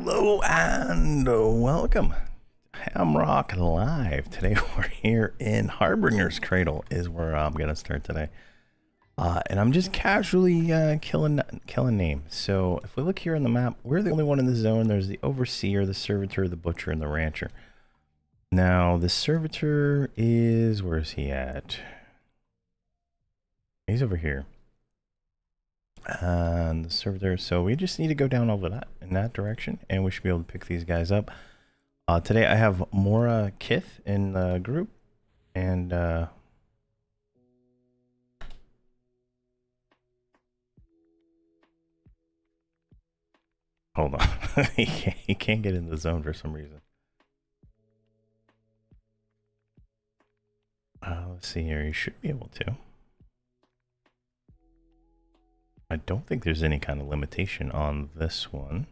Hello and welcome. Hamrok Live. Today we're here in Harbinger's Cradle is where I'm gonna start today. And I'm just casually killing names. So if we look here on the map, we're the only one in the zone. There's the Overseer, the Servitor, the Butcher, and the Rancher. Now the Servitor is, where is he at? He's over here. And the Servitor, so we just need to go down over that in that direction, and we should be able to pick these guys up. Today I have Mora Kith in the group, and hold on. he can't get in the zone for some reason. Let's see here. He should be able to. I don't think there's any kind of limitation on this one.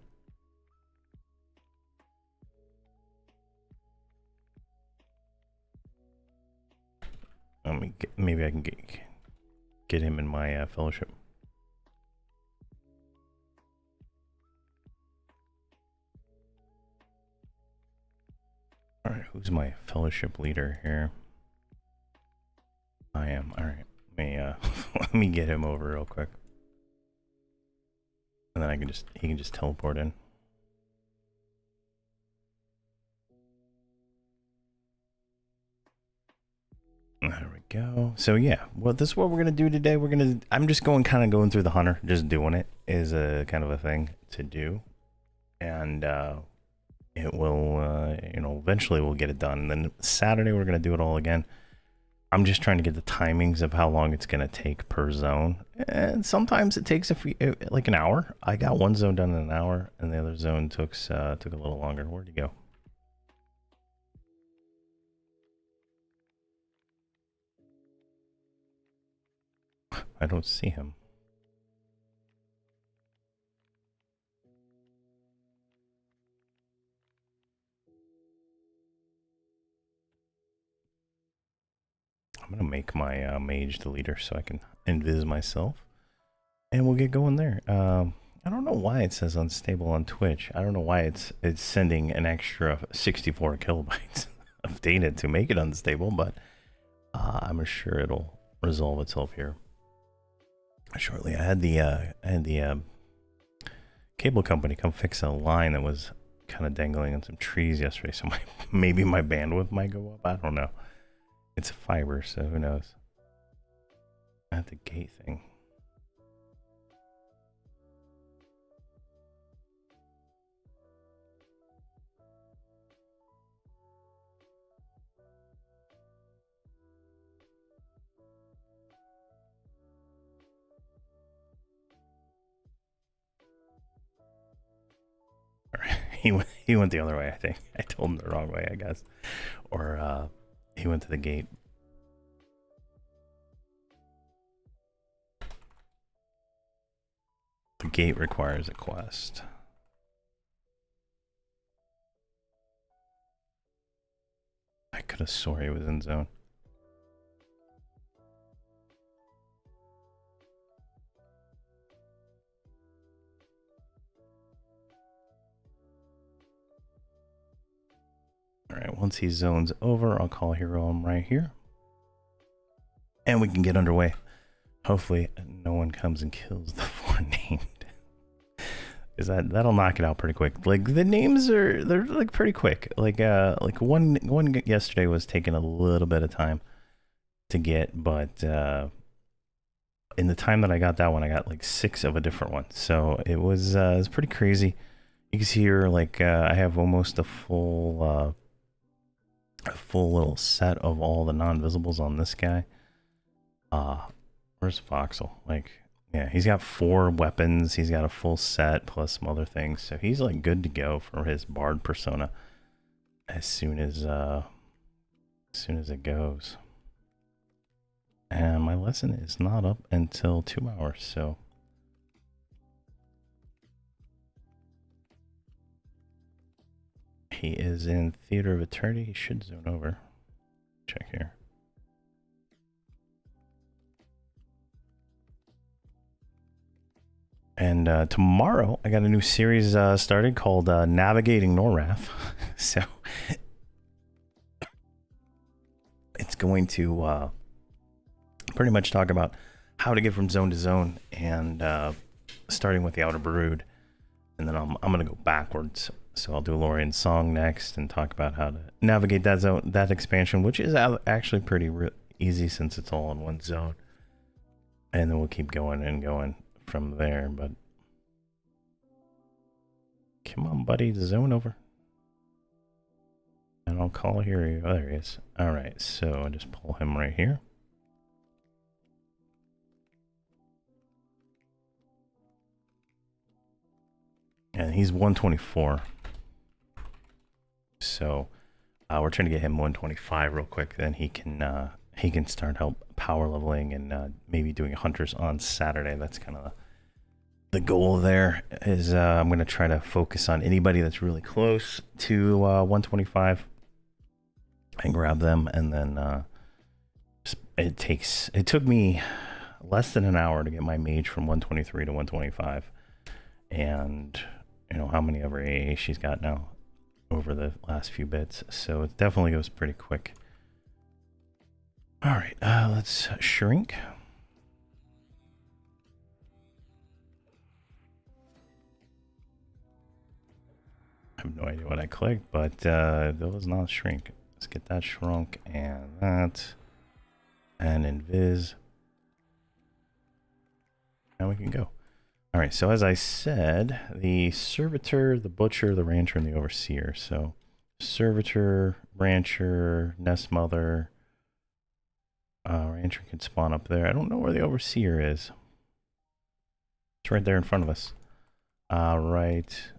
Let me get, maybe I can get him in my fellowship. All right, who's my fellowship leader here? I am. All right, let me let me get him over real quick, and then he can just teleport in. There we go. So yeah, well, this is what we're gonna do today. I'm just going through the hunter, just doing it is a kind of a thing to do, and it will, you know, eventually we'll get it done. And then Saturday we're gonna do it all again. I'm just trying to get the timings of how long it's gonna take per zone, and sometimes it takes like an hour. I got one zone done in an hour, and the other zone took a little longer. Where'd he go? I don't see him. I'm gonna make my mage the leader so I can invis myself, and we'll get going there. I don't know why it says unstable on Twitch. I don't know why it's sending an extra 64 kilobytes of data to make it unstable, but I'm sure it'll resolve itself here shortly. I had the cable company come fix a line that was kind of dangling on some trees yesterday, so maybe my bandwidth might go up. I don't know. It's fiber, so who knows? At the gate thing. He went the other way, I think. I told him the wrong way, I guess. Or he went to the gate. The gate requires a quest. I could have swore he was in zone. Alright, once he zones over, I'll call hero him right here. And we can get underway. Hopefully no one comes and kills the forenamed. Is that'll knock it out pretty quick. Like the names they're like pretty quick. Like one yesterday was taking a little bit of time to get, but in the time that I got that one, I got like 6 of a different one. So it was pretty crazy. You can see here, like I have almost a full little set of all the non-visibles on this guy. Where's Voxel? Like, yeah, he's got 4 weapons. He's got a full set plus some other things. So he's like good to go for his bard persona as soon as it goes. And my lesson is not up until 2 hours, so he is in Theater of Eternity. He should zone over. Check here. And tomorrow, I got a new series started called Navigating Norrath. So it's going to pretty much talk about how to get from zone to zone, and starting with the Outer Brood. And then I'm going to go backwards. So I'll do Lorian's Song next and talk about how to navigate that zone, that expansion, which is actually pretty easy since it's all in one zone. And then we'll keep going and going from there. But come on, buddy, zone over. And I'll call here. Oh, there he is. All right, so I just pull him right here. And he's 124. So we're trying to get him 125 real quick. Then he can start help power leveling and maybe doing hunters on Saturday. That's kind of the goal there. Is I'm going to try to focus on anybody that's really close to 125 and grab them. And then it took me less than an hour to get my mage from 123 to 125. And you know how many ever AA she's got now over the last few bits, so it definitely goes pretty quick. All right, let's shrink. I have no idea what I clicked, but that was not shrink. Let's get that shrunk and that, and invis, and we can go. All right, so as I said, the servitor, the butcher, the rancher, and the overseer. So servitor, rancher, nest mother, rancher can spawn up there. I don't know where the overseer is. It's right there in front of us. Right.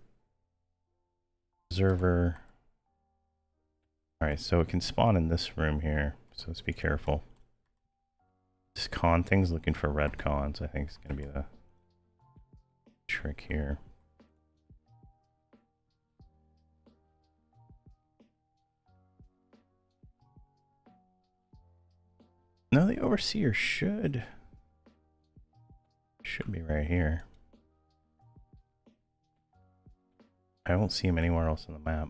Observer. All right, so it can spawn in this room here. So let's be careful. This con thing's looking for red cons. I think it's going to be the trick here. No, the overseer should be right here. I don't see him anywhere else on the map.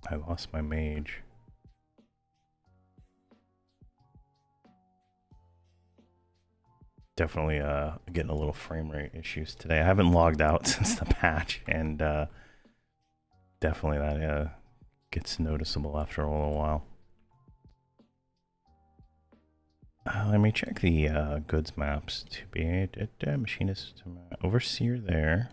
I lost my mage. Definitely getting a little frame rate issues today. I haven't logged out since the patch, and definitely that gets noticeable after a little while. Let me check the goods maps to be machinist overseer there.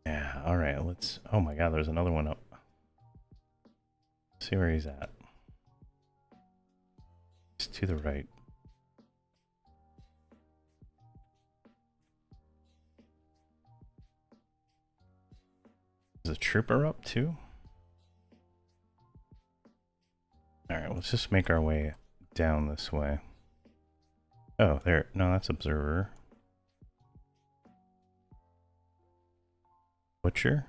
Yeah, all right, let's, oh my god, there's another one up. Let's see where he's at. It's to the right. Is a trooper up too? Alright, let's just make our way down this way. Oh, there. No, that's observer. Butcher.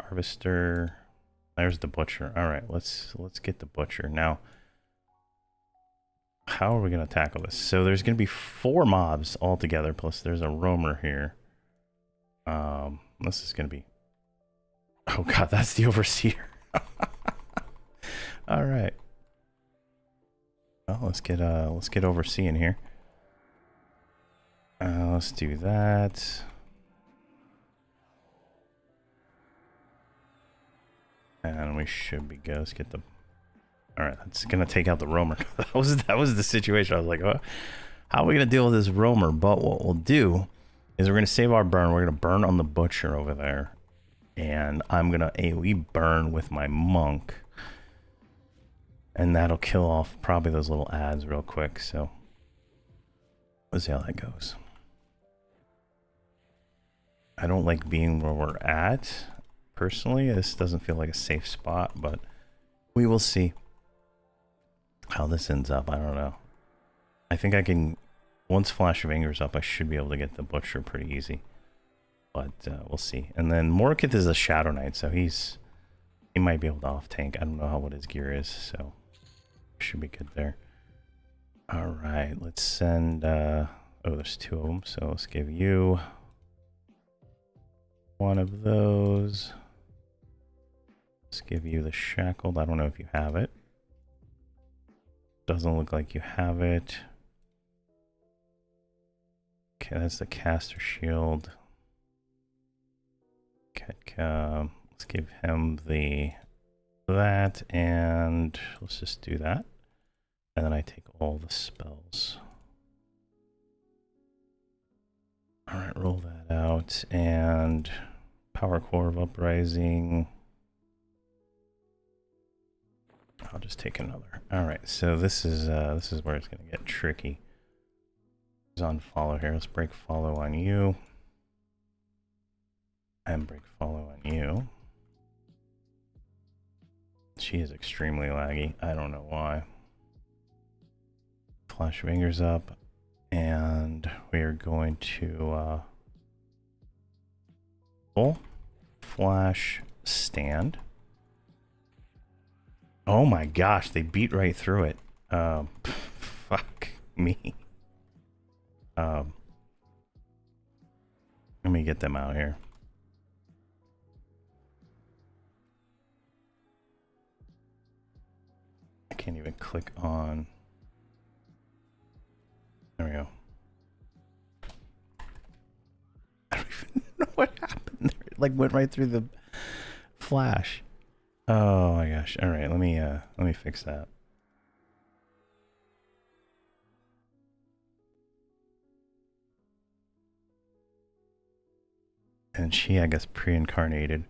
Harvester. There's the butcher. Alright, let's get the butcher. Now, how are we going to tackle this? So there's going to be 4 mobs altogether, plus there's a roamer here. This is going to be... Oh god, that's the overseer. All right. Well, let's get overseeing here. Let's do that. And we should be good. Let's get the... All right, that's gonna take out the roamer. that was the situation. I was like, oh, how are we gonna deal with this roamer? But what we'll do is we're gonna save our burn. We're gonna burn on the butcher over there, and I'm gonna AoE burn with my monk, and that'll kill off probably those little ads real quick. So let's see how that goes. I don't like being where we're at personally. This doesn't feel like a safe spot, but we will see how this ends up. I don't know. I think I can, once Flash of Anger's up, I should be able to get the butcher pretty easy, but we'll see. And then Morkith is a Shadow Knight, so he's He might be able to off tank. I don't know what his gear is, so should be good there. All right, let's send. Oh, there's 2 of them, so let's give you one of those. Let's give you the shackled. I don't know if you have it. Doesn't look like you have it. Okay, that's the caster shield. Ketka. Let's give him that, and let's just do that. And then I take all the spells. All right, roll that out, and Power Core of Uprising. I'll just take another. All right, so this is where it's gonna get tricky. It's on follow here. Let's break follow on you, and break follow on you. She is extremely laggy. I don't know why. Flash fingers up, and we are going to full flash stand. Oh my gosh, they beat right through it. Fuck me. Let me get them out here. I can't even click on. There we go. I don't even know what happened there. It like went right through the flash. Oh my gosh. All right, let me fix that. And she, I guess, pre-incarnated.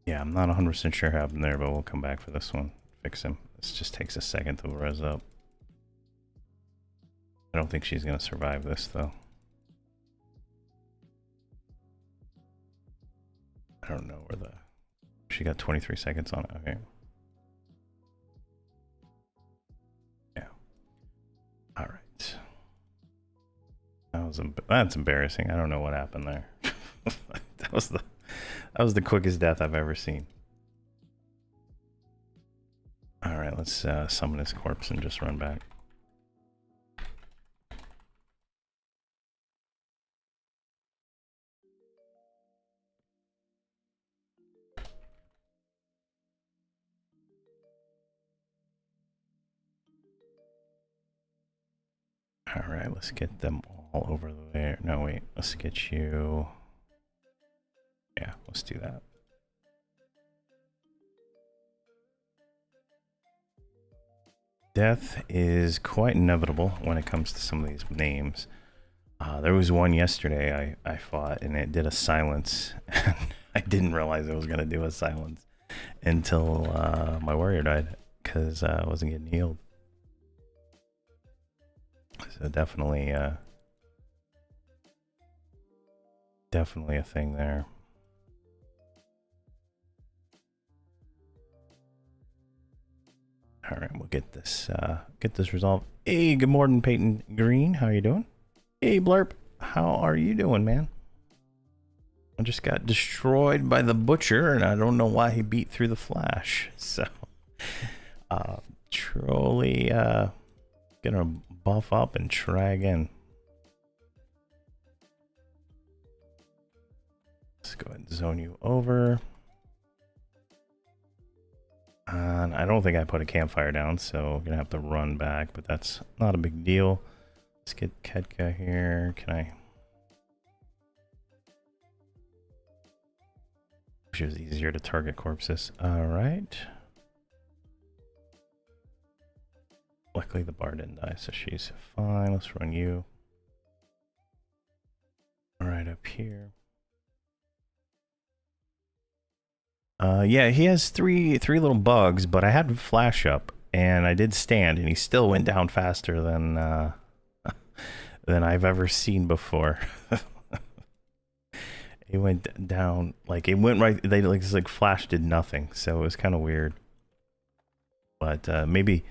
Yeah, I'm not 100% sure what happened there, but we'll come back for this one. Fix him. This just takes a second to res up. I don't think she's going to survive this, though. I don't know where the... She got 23 seconds on it. Okay. Yeah. All right. That's embarrassing. I don't know what happened there. That was the quickest death I've ever seen. All right, let's summon his corpse and just run back. All right, let's get them all over there. No, wait, let's get you. Yeah, let's do that. Death is quite inevitable when it comes to some of these names. There was one yesterday I fought, and it did a silence. And I didn't realize it was going to do a silence until my warrior died, because I wasn't getting healed. So definitely a thing there. All right, we'll get this resolved. Hey, good morning, Peyton Green. How you doing? Hey, Blurp. How are you doing, man? I just got destroyed by the butcher, and I don't know why he beat through the flash. So, truly gonna buff up and try again. Let's go ahead and zone you over. And I don't think I put a campfire down, so I'm gonna have to run back, but that's not a big deal. Let's get Ketka here. Can I? Wish it was easier to target corpses. All right. Luckily the bar didn't die, so she's fine. Let's run you. All right, up here. Yeah, he has three little bugs, but I had flash up, and I did stand, and he still went down faster than I've ever seen before. It went down like it went right. They like flash did nothing, so it was kind of weird. But maybe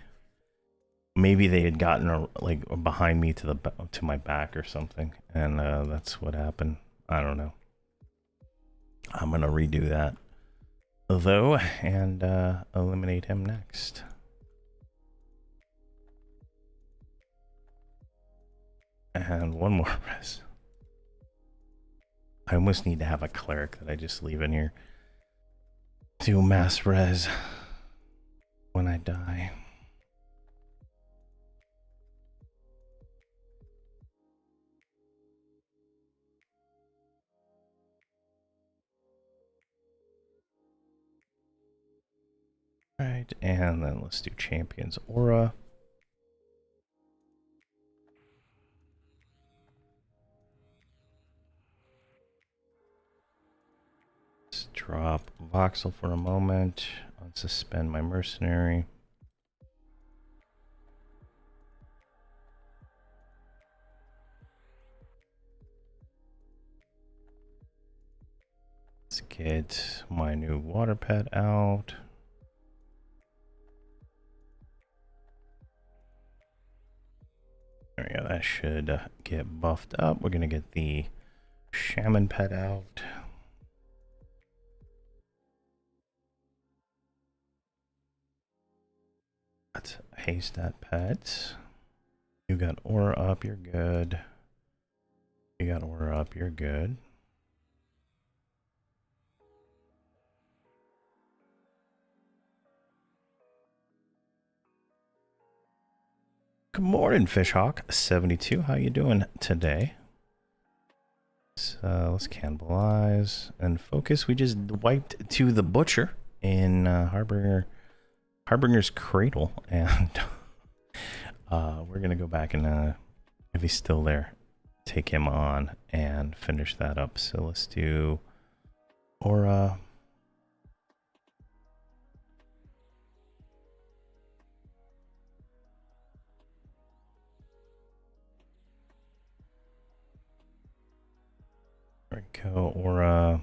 maybe they had gotten like behind me to my back or something, and that's what happened. I don't know. I'm gonna redo that though, and eliminate him next. And one more res. I almost need to have a cleric that I just leave in here to mass res when I die. Right, and then let's do Champion's Aura. Let's drop Voxel for a moment. Unsuspend my mercenary. Let's get my new water pet out. There we go, that should get buffed up. We're gonna get the shaman pet out. Let's haste that pet. You got aura up, you're good. You got aura up, you're good. Good morning, Fishhawk72. How you doing today? Let's cannibalize and focus. We just wiped to the butcher in Harbinger's Cradle, and we're gonna go back and if he's still there, take him on and finish that up. So let's do aura. There we go, aura.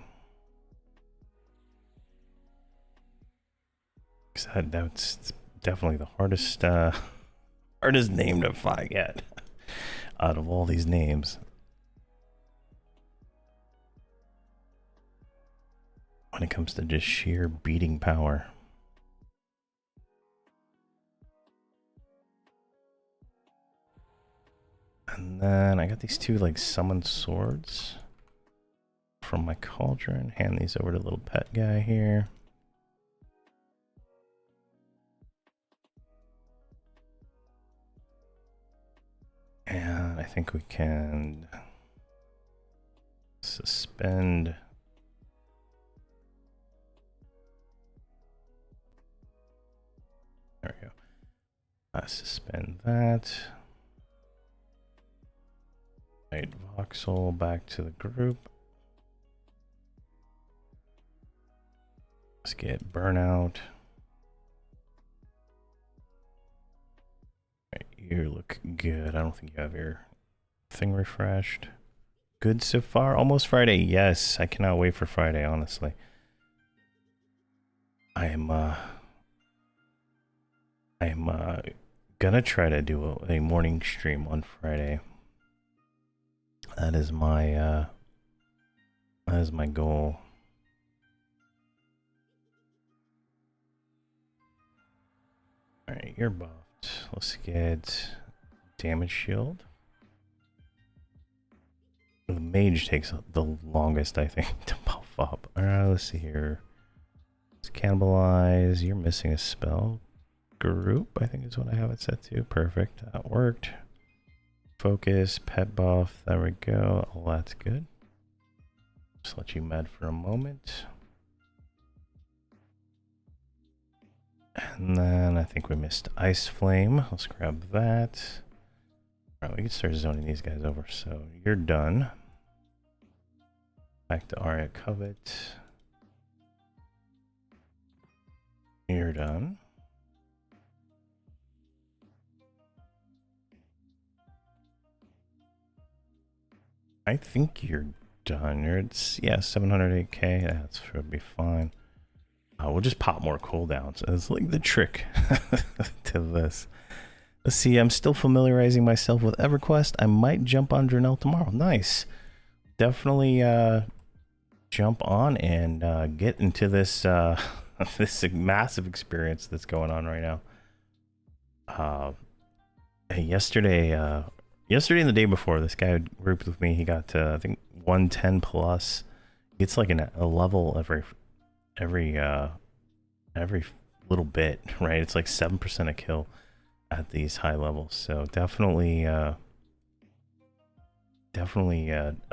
That's definitely the hardest hardest name to find yet out of all these names. When it comes to just sheer beating power. And then I got these two like summoned swords from my cauldron. Hand these over to little pet guy here. And I think we can suspend. There we go. Suspend that. Right, voxel back to the group. Let's get burnout. Right, you look good. I don't think you have your thing refreshed. Good so far. Almost Friday. Yes, I cannot wait for Friday, honestly. I am gonna try to do a morning stream on Friday. That is my goal. Alright, you're buffed. Let's get damage shield. The mage takes the longest, I think, to buff up. Alright, let's see here. Let's cannibalize. You're missing a spell. Group, I think is what I have it set to. Perfect. That worked. Focus, pet buff. There we go. Oh, that's good. Just let you med for a moment. And then I think we missed Ice Flame. Let's grab that. Alright, we can start zoning these guys over. So you're done. Back to Arya Covet. You're done. I think you're done. It's, yeah, 708k. That should be fine. We'll just pop more cooldowns. It's like the trick to this. Let's see, I'm still familiarizing myself with Everquest. I might jump on Drenell tomorrow. Nice. Definitely jump on and get into this this massive experience that's going on right now. Yesterday and the day before, this guy grouped with me. He got to, I think, 110 plus. Gets like a level every little bit, right? It's like 7% a kill at these high levels. So definitely a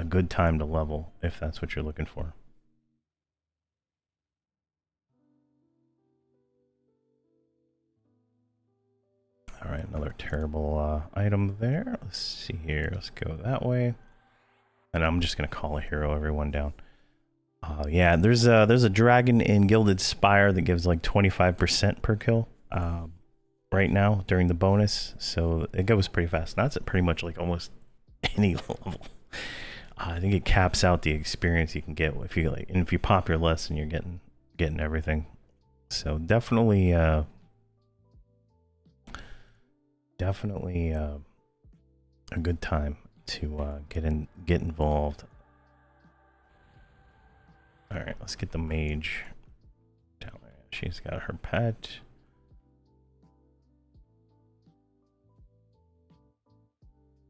good time to level if that's what you're looking for. All right, another terrible item there. Let's see here. Let's go that way. And I'm just gonna call a hero everyone down. Yeah, there's a dragon in Gilded Spire that gives like 25% per kill right now during the bonus, so it goes pretty fast. That's at pretty much like almost any level. I think it caps out the experience you can get if you like, and if you pop your lesson, you're getting everything. So definitely a good time to get involved. All right, let's get the mage down there. She's got her pet.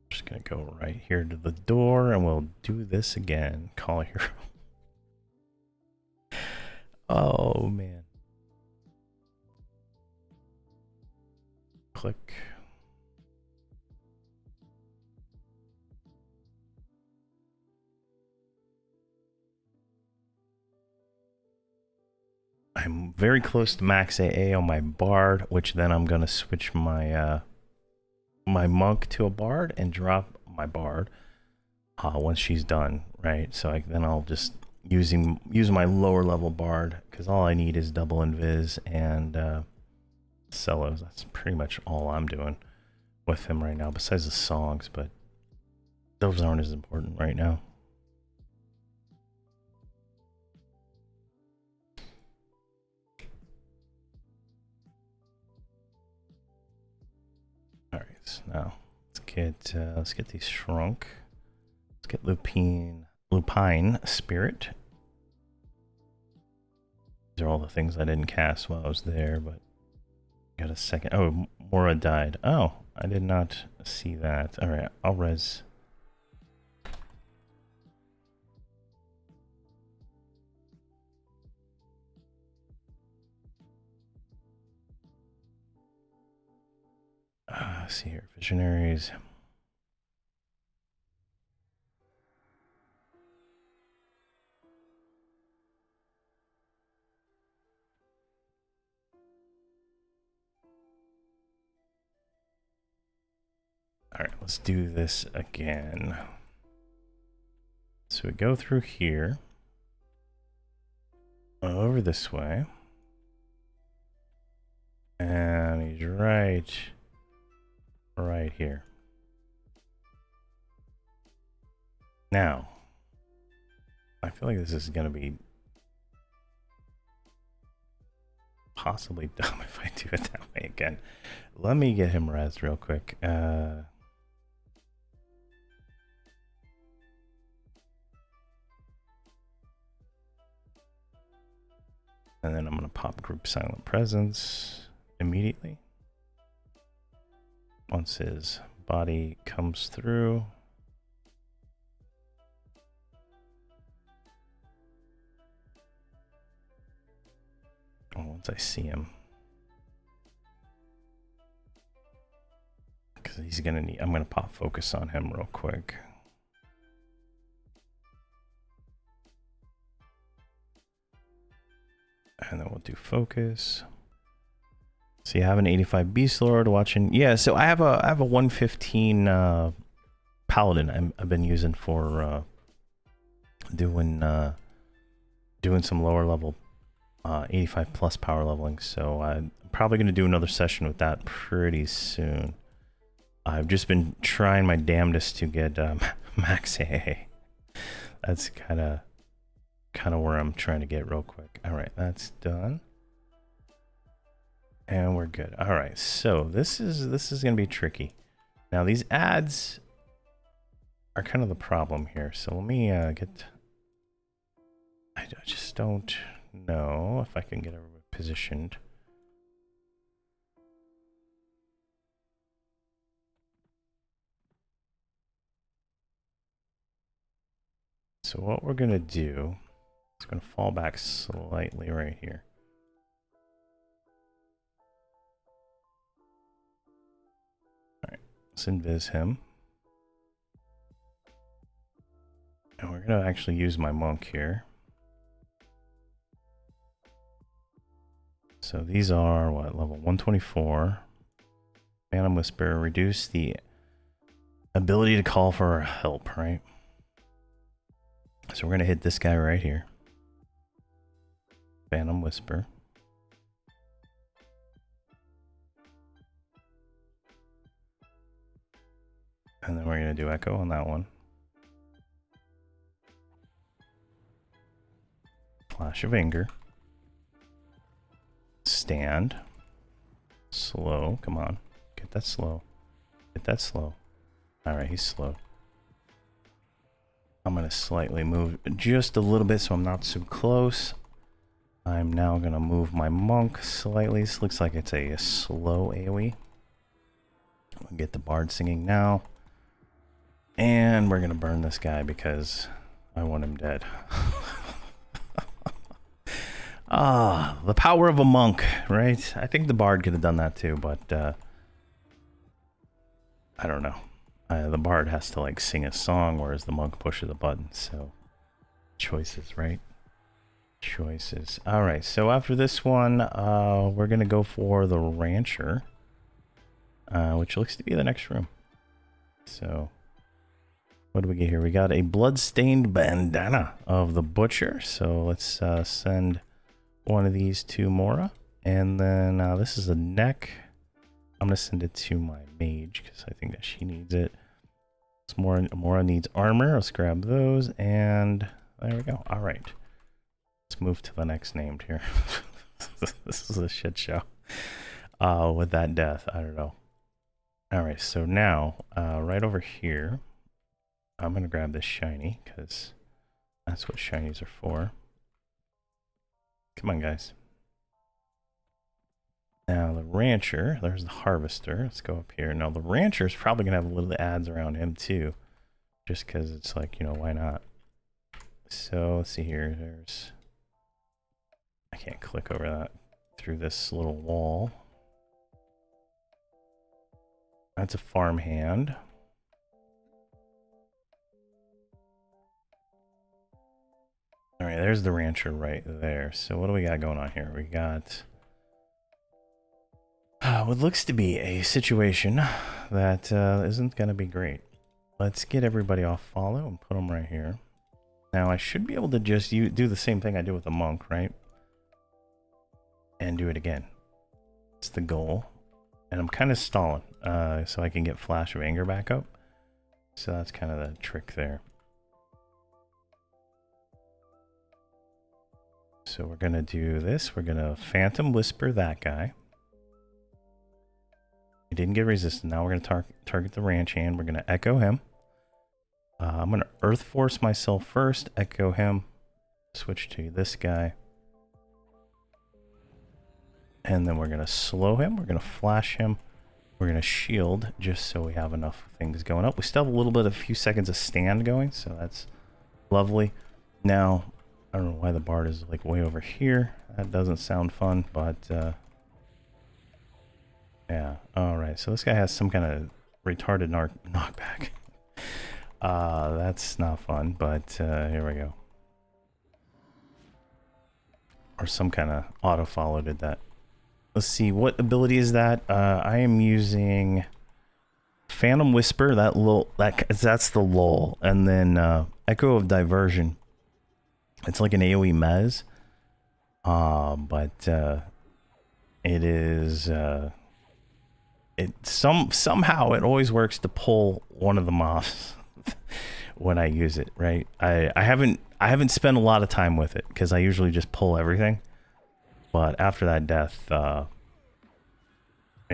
Just gonna go right here to the door, and we'll do this again. Call a hero. Oh man. Click. I'm very close to max AA on my bard, which then I'm gonna switch my my monk to a bard and drop my bard once she's done, right? So then I'll just use my lower level bard, because all I need is double invis and cellos. That's pretty much all I'm doing with him right now, besides the songs, but those aren't as important right now. All right, so now let's get these shrunk. Let's get lupine spirit. These are all the things I didn't cast while I was there, but got a second. Oh, Mora died. Oh, I did not see that. All right, I'll res. Let's see here, visionaries. All right, let's do this again. So we go through here, over this way, and he's right here. Now, I feel like this is gonna be possibly dumb if I do it that way again. Let me get him rezzed real quick. And then I'm gonna pop group silent presence immediately. Once his body comes through. Oh, once I see him. Because he's gonna need, I'm gonna pop focus on him real quick. And then we'll do focus. So you have an 85 Beast Lord watching. Yeah, so I have a 115 Paladin I've been using for doing some lower level 85 plus power leveling. So I'm probably going to do another session with that pretty soon. I've just been trying my damnedest to get max AA. That's kind of where I'm trying to get real quick. All right, that's done. And we're good. All right, so this is gonna be tricky. Now these ads are kind of the problem here. So let me get. I just don't know if I can get everybody positioned. So what we're gonna do is gonna fall back slightly right here. All right, let's invis him. And we're gonna actually use my monk here. So these are what, level 124. Phantom Whisper, reduce the ability to call for help, right? So we're gonna hit this guy right here. Phantom Whisper. And then we're gonna do echo on that one. Flash of anger. Stand. Slow, come on. Get that slow. Get that slow. Alright, he's slow. I'm gonna slightly move just a little bit so I'm not so close. I'm now gonna move my monk slightly. This looks like it's a slow AoE. We'll get the bard singing now. And we're gonna burn this guy because I want him dead. Ah, the power of a monk, right? I think the bard could have done that too, but I don't know. The bard has to like sing a song, whereas the monk pushes a button. So choices, right? Choices. All right. So after this one, we're gonna go for the rancher, which looks to be the next room. So what do we get here? We got a blood-stained bandana of the butcher. So let's send one of these to Mora, and then this is a neck. I'm gonna send it to my mage because I think that she needs it. Mora needs armor. Let's grab those, and there we go. All right, let's move to the next named here. This is a shit show with that death. I don't know. All right, so now right over here, I'm gonna grab this shiny because that's what shinies are for. Come on, guys. Now the rancher, there's the harvester. Let's go up here. Now the rancher is probably gonna have a little ads around him too, just because it's like, you know, why not? So let's see here. There's, I can't click over that through this little wall. That's a farm hand. All right, there's the rancher right there. So what do we got going on here? We got what looks to be a situation that isn't going to be great. Let's get everybody off follow and put them right here. Now I should be able to just do the same thing I do with the monk, right? And do it again. It's the goal. And I'm kind of stalling so I can get Flash of Anger back up. So that's kind of the trick there. So we're going to do this. We're going to Phantom Whisper that guy. He didn't get resistant. Now we're going to target the ranch hand. We're going to echo him. I'm going to Earth Force myself first. Echo him. Switch to this guy. And then we're going to slow him. We're going to flash him. We're going to shield just so we have enough things going up. We still have a few seconds of stand going. So that's lovely. Now, I don't know why the bard is like way over here. That doesn't sound fun, but yeah. All right. So this guy has some kind of retarded knockback. That's not fun, but here we go. Or some kind of auto follow did that. Let's see, what ability is that? I am using Phantom Whisper. That's the lull, and then Echo of Diversion. It's like an AoE mez, but it is somehow it always works to pull one of them off when I use it. Right? I haven't spent a lot of time with it because I usually just pull everything. But after that death,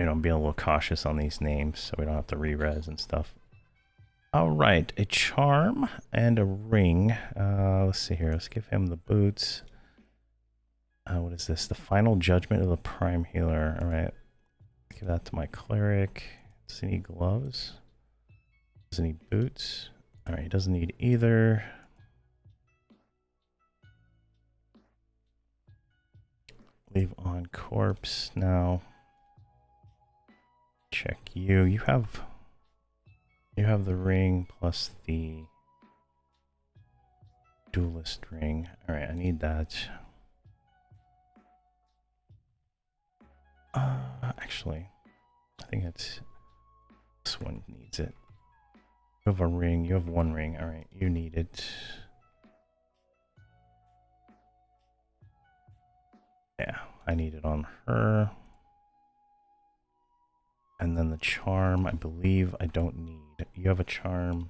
You know, being a little cautious on these names so we don't have to re-res and stuff. All right, a charm and a ring. Let's see here. Let's give him the boots. What is this? The final judgment of the prime healer. All right, give that to my cleric. Does he need gloves? Does he need boots? All right, he doesn't need either. Leave on corpse now. Check you. You have the ring plus the duelist ring. All right, I need that. Actually, I think it's this one needs it. You have a ring. You have one ring. All right, you need it. Yeah, I need it on her. And then the charm, I believe I don't need. You have a charm.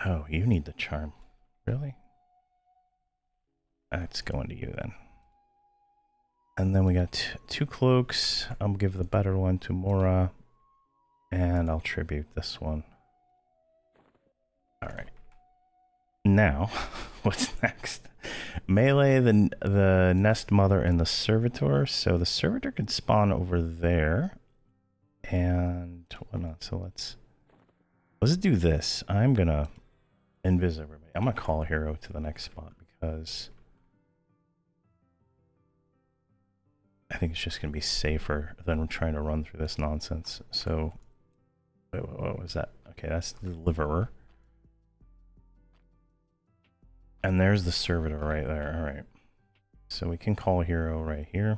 Oh, you need the charm. Really? That's going to you then. And then we got two cloaks. I'll give the better one to Mora. And I'll tribute this one. Alright. Now, what's next? Melee, the nest mother, and the servitor. So the servitor could spawn over there. And whatnot. So let's do this. I'm gonna invis everybody. I'm gonna call a hero to the next spot because I think it's just gonna be safer than trying to run through this nonsense. So what was that? Okay, that's the deliverer. And there's the servitor right there. All right. So we can call a hero right here.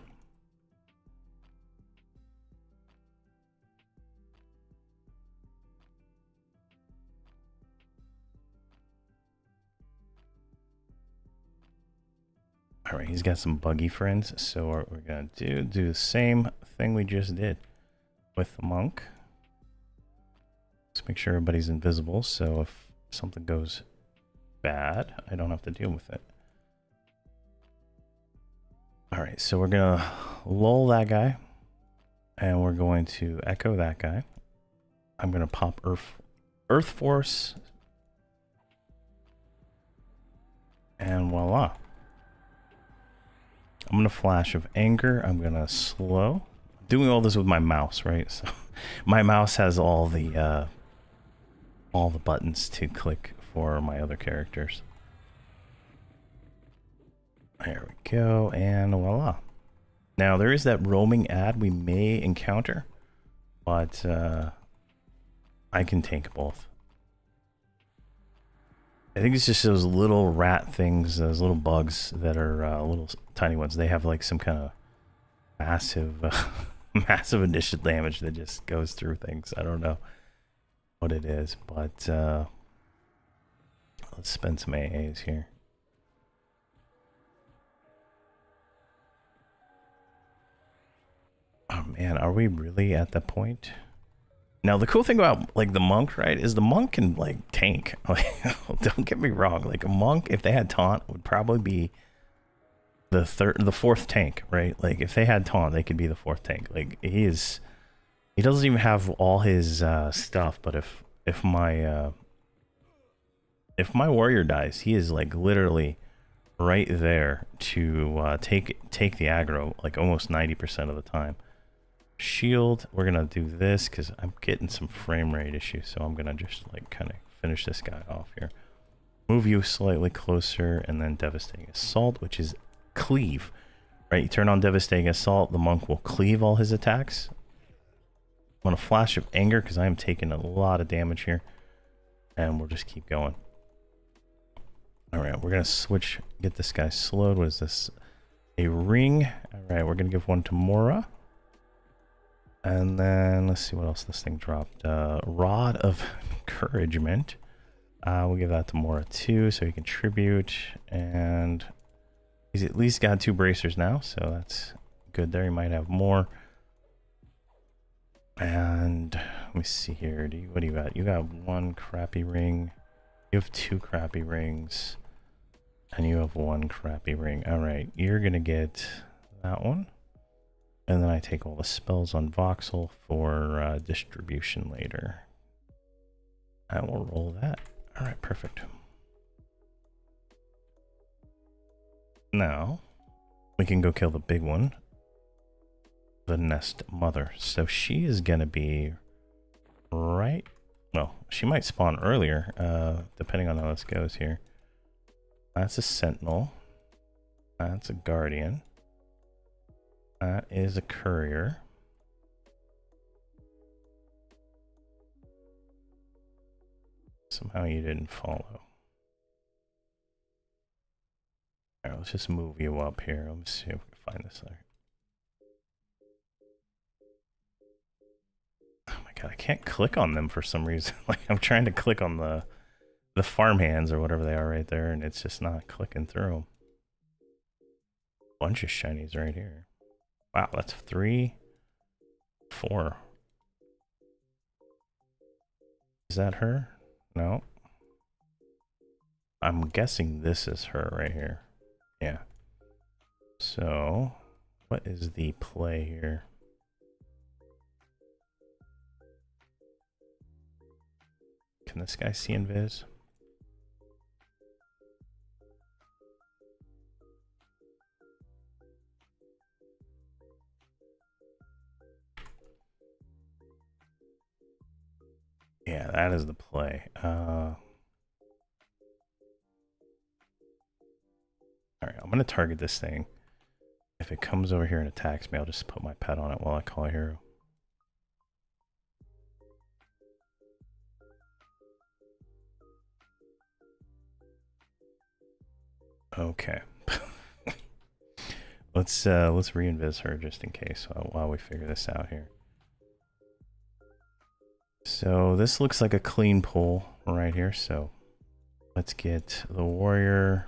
All right, he's got some buggy friends. So what we're going to do the same thing we just did with the monk. Let's make sure everybody's invisible. So if something goes bad, I don't have to deal with it. All right, so we're gonna lull that guy and we're going to echo that guy. I'm gonna pop Earth Force, and voila. I'm gonna flash of anger. I'm gonna slow. Doing all this with my mouse, right? So my mouse has all the buttons to click for my other characters. There we go, and voila. Now there is that roaming ad we may encounter, but I can take both. I think it's just those little rat things, those little bugs that are little tiny ones. They have like some kind of massive, massive initial damage that just goes through things. I don't know what it is, but let's spend some AAs here. Oh man, are we really at that point? Now the cool thing about like the monk, right, is the monk can like tank. Like, don't get me wrong. Like a monk, if they had taunt, would probably be the fourth tank, right? Like if they had taunt, they could be the fourth tank. Like he doesn't even have all his stuff, but if my warrior dies, he is like literally right there to take the aggro like almost 90% of the time. Shield, we're gonna do this because I'm getting some frame rate issues, so I'm gonna just like kind of finish this guy off here. Move you slightly closer, and then Devastating Assault, which is cleave, right? You turn on Devastating Assault, the monk will cleave all his attacks. I'm gonna flash of anger because I am taking a lot of damage here, and we'll just keep going. All right, we're gonna switch, get this guy slowed. What is this? A ring. All right, we're gonna give one to Mora. And then let's see what else this thing dropped. Rod of Encouragement. We'll give that to Mora too, so he can tribute. And he's at least got 2 bracers now, so that's good there. He might have more. And let me see here. What do you got? You got 1 crappy ring. You have 2 crappy rings. And you have 1 crappy ring. All right, you're gonna get that one. And then I take all the spells on voxel for distribution later. I will roll that. All right, perfect. Now we can go kill the big one, the nest mother. So she is gonna be right. Well, she might spawn earlier, depending on how this goes here. That's a sentinel. That's a guardian. That is a courier. Somehow you didn't follow. All right, let's just move you up here. Let me see if we can find this there. Oh my god, I can't click on them for some reason. Like I'm trying to click on the farmhands or whatever they are right there, and it's just not clicking through them. Bunch of shinies right here. Wow, that's 3, 4. Is that her? No. I'm guessing this is her right here. Yeah. So, what is the play here? Can this guy see invis? Yeah, that is the play. All right, I'm going to target this thing. If it comes over here and attacks me, I'll just put my pet on it while I call a hero. Okay. let's reinvis her just in case while we figure this out here. So this looks like a clean pull right here. So let's get the warrior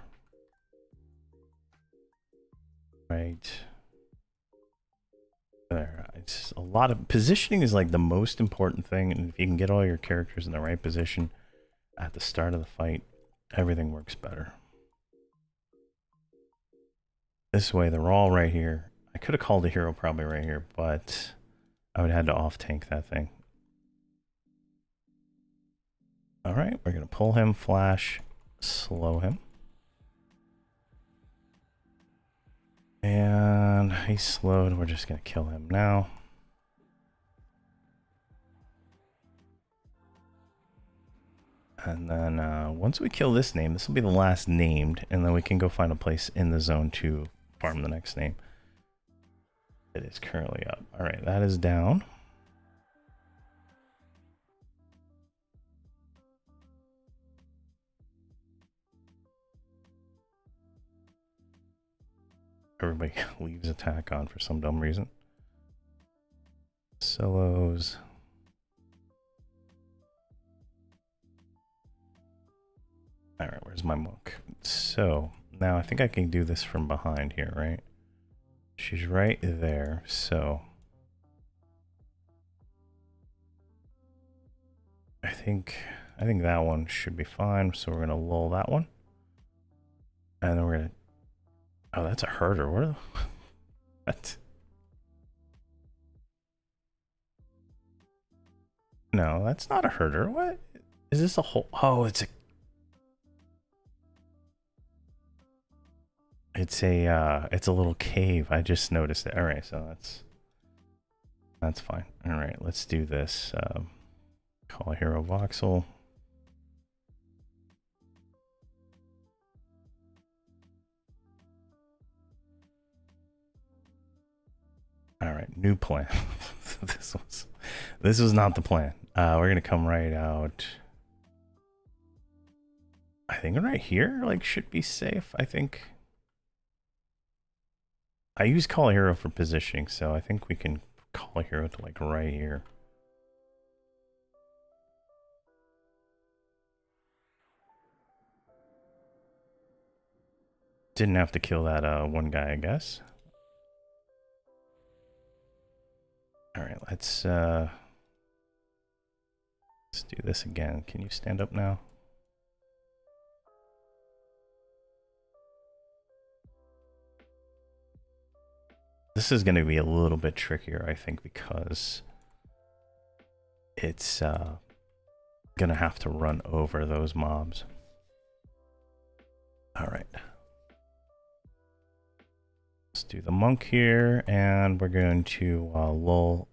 right there. It's a lot of positioning is like the most important thing, and if you can get all your characters in the right position at the start of the fight, everything works better. This way they're all right here. I could have called a hero probably right here, but I would have had to off tank that thing. All right, we're gonna pull him, flash, slow him. And he's slowed. We're just going to kill him now. And then once we kill this name, this will be the last named. And then we can go find a place in the zone to farm the next name. It is currently up. All right, that is down. Everybody leaves attack on for some dumb reason. Solos. All right, where's my monk? So now I think I can do this from behind here, right? She's right there, so I think that one should be fine. So we're gonna lull that one, and then we're gonna. Oh, that's a herder. What? What? No, that's not a herder. What? Is this a whole? Oh, it's a. It's a little cave. I just noticed it. All right, so that's fine. All right, let's do this. Call a hero voxel. All right, new plan. this was not the plan. We're gonna come right out. I think right here, like, should be safe. I think I use call a hero for positioning, so I think we can call a hero to like right here. Didn't have to kill that one guy, I guess. All right, let's do this again. Can you stand up now? This is going to be a little bit trickier, I think, because it's going to have to run over those mobs. All right. Let's do the monk here, and we're going to lull.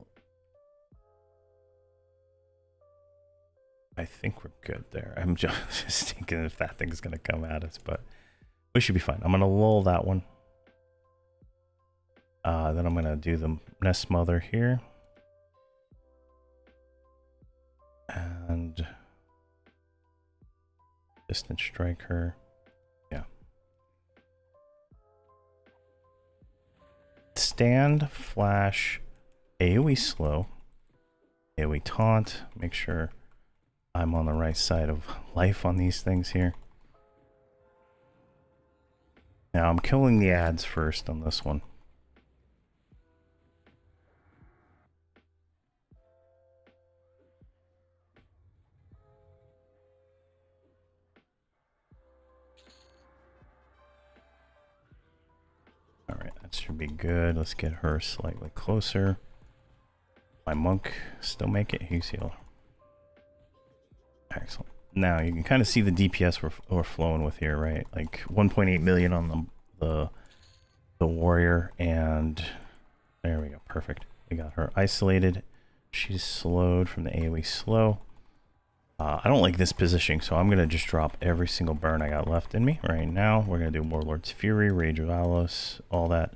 I think we're good there. I'm just thinking if that thing's going to come at us, but we should be fine. I'm going to lull that one. Then I'm going to do the nest mother here. And distant strike her. Yeah. Stand, flash, AoE slow, AoE taunt. Make sure I'm on the right side of life on these things here. Now I'm killing the ads first on this one. All right, that should be good. Let's get her slightly closer. My monk still make it. He's healed. Excellent. Now you can kind of see the DPS we're flowing with here, right? Like 1.8 million on the warrior, and there we go. Perfect. We got her isolated. She's slowed from the AoE slow. I don't like this positioning, so I'm gonna just drop every single burn I got left in me right now. We're gonna do Warlord's Fury, Rage of Alos, all that.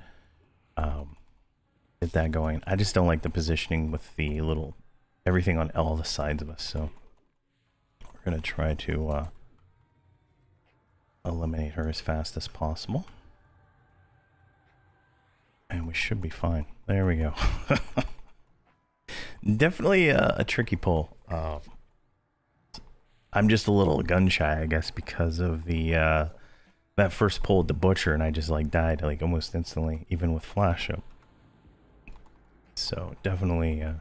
Get that going. I just don't like the positioning with the little everything on all the sides of us, so we're gonna try to eliminate her as fast as possible. And we should be fine. There we go. Definitely a tricky pull. I'm just a little gun shy, I guess, because of the that first pull with the butcher, and I just like died like almost instantly, even with flash up. So definitely a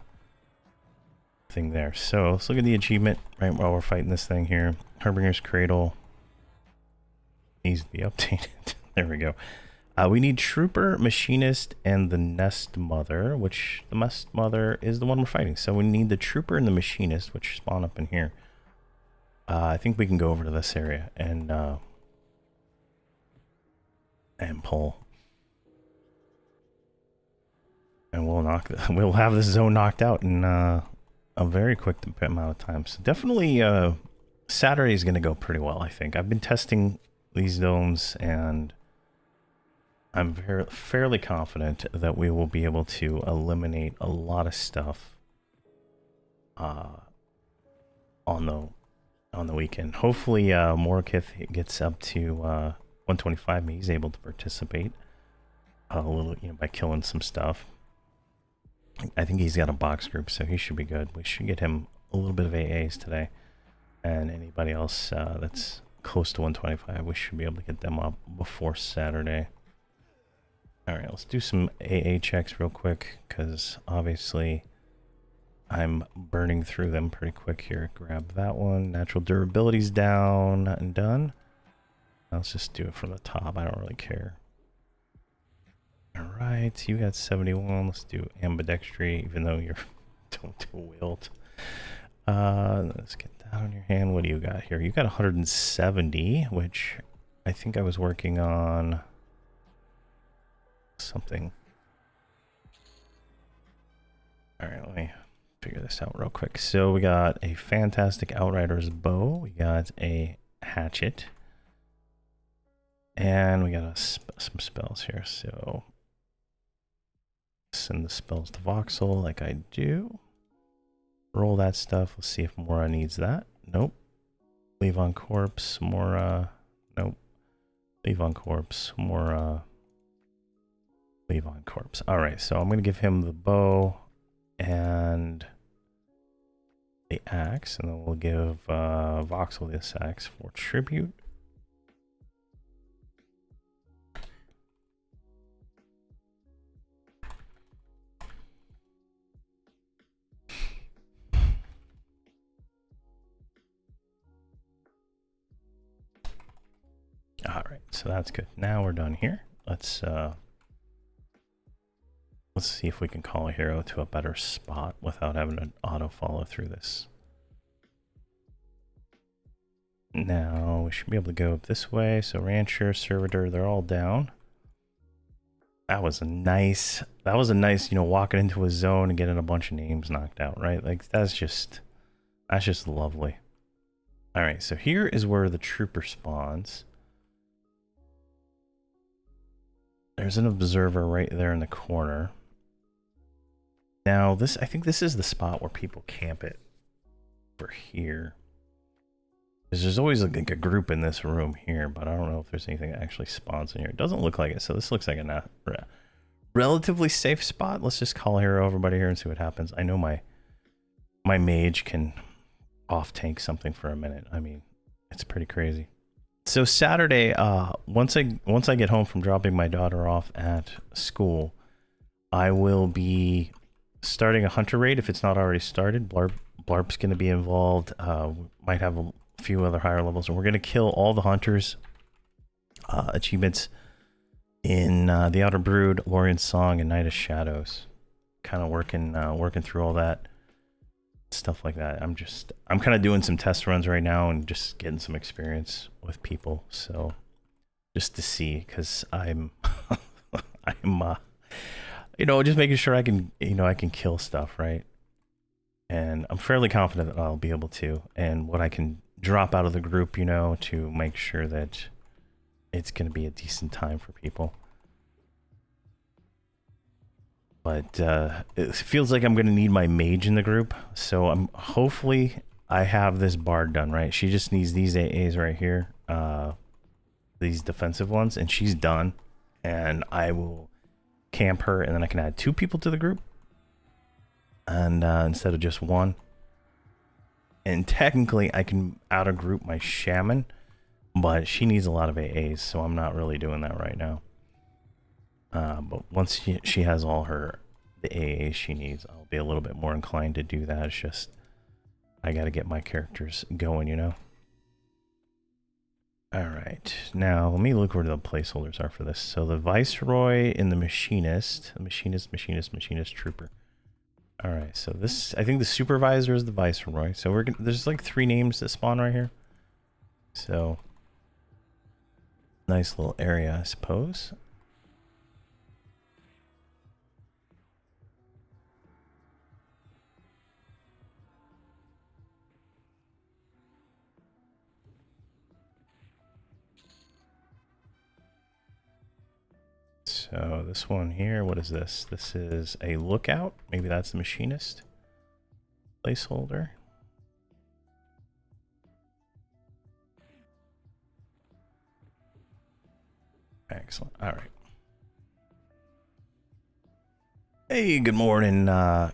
thing there. So let's look at the achievement right while we're fighting this thing here. Harbinger's Cradle needs to be updated. There we go. We need Trooper, Machinist, and the Nest Mother, which the Nest Mother is the one we're fighting. So we need the Trooper and the Machinist, which spawn up in here. I think we can go over to this area and pull. And we'll have this zone knocked out in a very quick amount of time. So definitely Saturday is going to go pretty well, I think. I've been testing these domes, and I'm fairly confident that we will be able to eliminate a lot of stuff on the weekend. Hopefully Morkith gets up to 125 and he's able to participate a little, by killing some stuff. I think he's got a box group, so he should be good. We should get him a little bit of AAs today, and anybody else that's close to 125, we should be able to get them up before Saturday. All right, let's do some AA checks real quick, because obviously I'm burning through them pretty quick here. Grab that one. Natural durability's down and done. Let's just do it from the top. I don't really care. All right, you got 71. Let's do ambidextry, even though you're don't do wield. Let's get that on your hand. What do you got here? You got 170, which I think I was working on something. All right, let me figure this out real quick. So we got a fantastic Outrider's bow. We got a hatchet. And we got some spells here. So send the spells to Voxel like I do. Roll that stuff. Let's see if Mora needs that. Nope. Leave on corpse. Mora. Nope. Leave on corpse. Mora. Leave on corpse. All right. So I'm going to give him the bow and the axe. And then we'll give Voxel this axe for tribute. All right, so that's good. Now we're done here. Let's Let's see if we can call a hero to a better spot without having to auto follow through this. Now we should be able to go up this way. So Rancher, Servitor, they're all down. That was a nice, you know, walking into a zone and getting a bunch of names knocked out, right? Like that's just lovely. All right, so here is where the trooper spawns. There's an observer right there in the corner. Now this, I think this is the spot where people camp it for here. Because there's always like a group in this room here, but I don't know if there's anything that actually spawns in here. It doesn't look like it, so this looks like a relatively safe spot. Let's just call hero everybody here and see what happens. I know my mage can off tank something for a minute. I mean, it's pretty crazy. So Saturday, once I get home from dropping my daughter off at school, I will be starting a hunter raid if it's not already started. Blarp's going to be involved. Might have a few other higher levels, and we're going to kill all the hunters achievements in the Outer Brood, Lorien's Song, and Night of Shadows. Kind of working through all that stuff like that. I'm kind of doing some test runs right now and just getting some experience with people, so just to see, because I'm you know, just making sure I can, you know, I can kill stuff, right? And I'm fairly confident that I'll be able to, and what I can drop out of the group, you know, to make sure that it's going to be a decent time for people. But it feels like I'm going to need my mage in the group, so hopefully I have this bard done, right? She just needs these AAs right here, these defensive ones, and she's done. And I will camp her, and then I can add 2 people to the group, and instead of just 1. And technically I can outer group my shaman, but she needs a lot of AAs, so I'm not really doing that right now. But once she has all the AAs she needs, I'll be a little bit more inclined to do that. It's just I got to get my characters going, you know. All right, now let me look where the placeholders are for this. So the Viceroy and the Machinist, Trooper. All right, so this, I think the Supervisor is the Viceroy. So we're gonna, there's like 3 names that spawn right here. So nice little area, I suppose. So this one here, what is this? This is a lookout. Maybe that's the Machinist placeholder. Excellent. All right. Hey, good morning,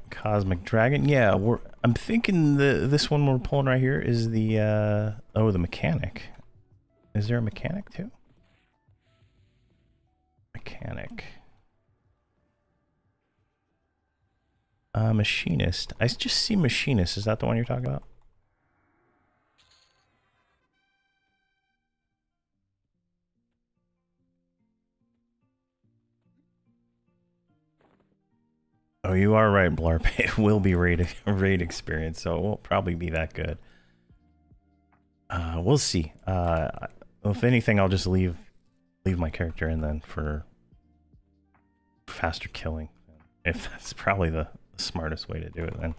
Cosmic Dragon. Yeah, I'm thinking this one we're pulling right here is the oh, the mechanic. Is there a mechanic too? Mechanic. Machinist. I just see Machinist. Is that the one you're talking about? Oh, you are right, Blarp. It will be raid experience, so it won't probably be that good. We'll see. If anything, I'll just leave my character in then for faster killing. If that's probably the smartest way to do it then.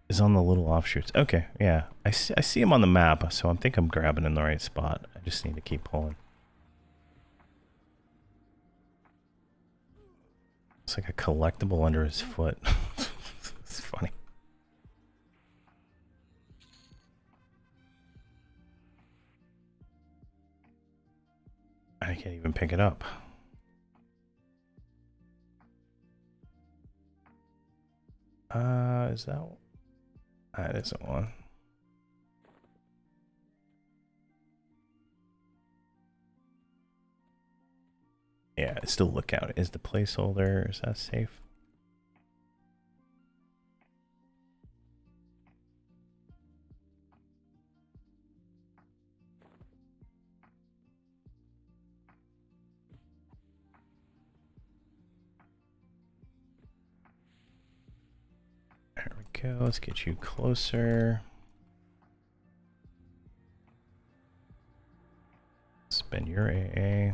Is on the little offshoots. Okay, yeah. I see him on the map, so I think I'm grabbing in the right spot. I just need to keep pulling. It's like a collectible under his foot. It's funny. I can't even pick it up. Is that one? That isn't one. Yeah, it's still lookout. Is the placeholder, is that safe? go. Let's get you closer. Spend your AA.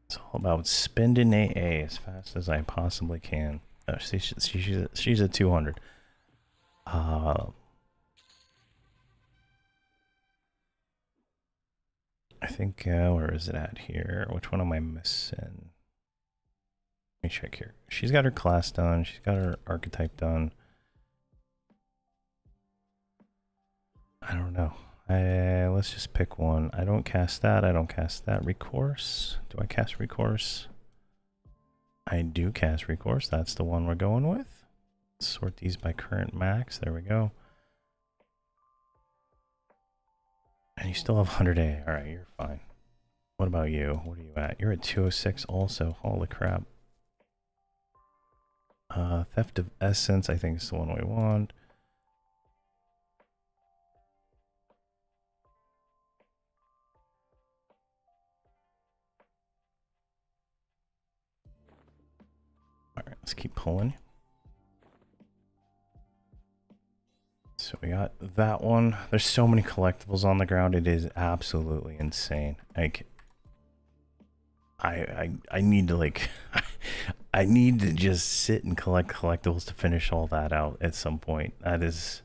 It's all about spending AA as fast as I possibly can. Oh, she's at 200. I think, where is it at here? Which one am I missing? Let me check here. She's got her class done. She's got her archetype done. I don't know. Let's just pick one. I don't cast that. I don't cast that. Recourse. Do I cast Recourse? I do cast Recourse. That's the one we're going with. Sort these by current max. There we go. And you still have 100 A. Alright, you're fine. What about you? What are you at? You're at 206 also. Holy crap. Theft of Essence, I think is the one we want. Alright, let's keep pulling. So we got that one. There's so many collectibles on the ground. It is absolutely insane. Like, I need to like, I need to just sit and collect collectibles to finish all that out at some point. That is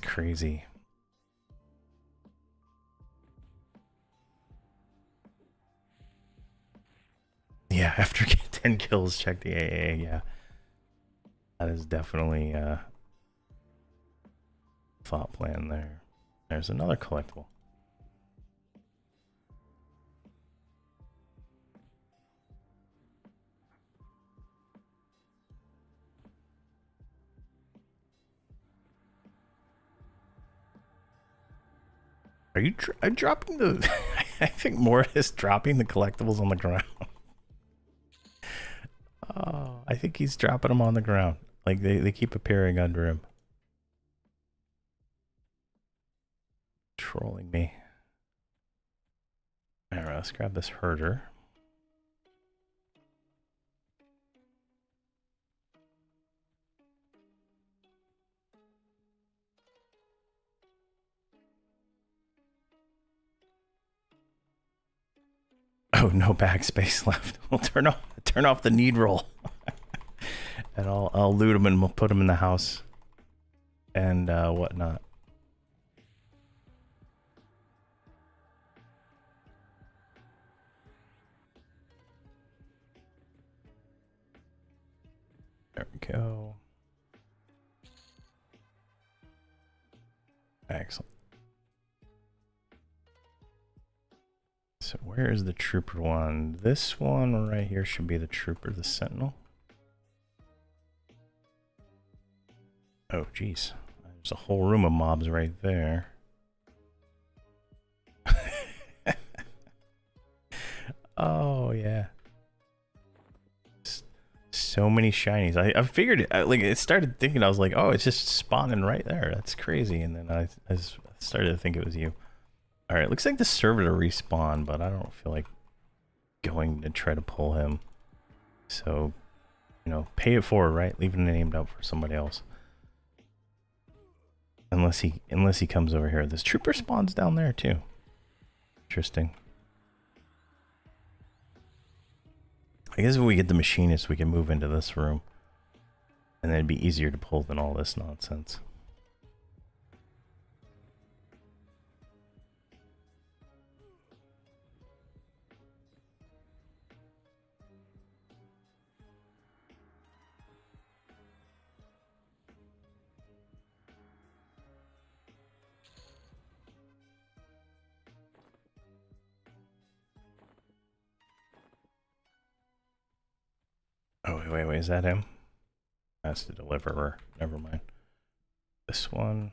crazy. Yeah, after 10 kills, check the AA. Yeah, that is definitely thought plan there. There's another collectible. Are you dropping the... I think Mortis dropping the collectibles on the ground. Oh, I think he's dropping them on the ground. Like, they keep appearing under him. Trolling me. Alright, let's grab this herder. Oh, no backspace left. We'll turn off the need roll. And I'll loot them and we'll put them in the house. And whatnot. There we go. Excellent. So where is the trooper one? This one right here should be the trooper, the sentinel. Oh, geez. There's a whole room of mobs right there. Oh, yeah. So many shinies. I figured it. Like, it started thinking, I was like, oh, it's just spawning right there. That's crazy. And then I started to think it was you. All right, looks like the servitor respawned, but I don't feel like going to try to pull him. So, you know, pay it forward, right? Leaving it named out for somebody else. Unless he comes over here. This trooper spawns down there too. Interesting. I guess if we get the machinist, we can move into this room. And then it'd be easier to pull than all this nonsense. Oh, wait, is that him? That's the deliverer. Never mind. This one.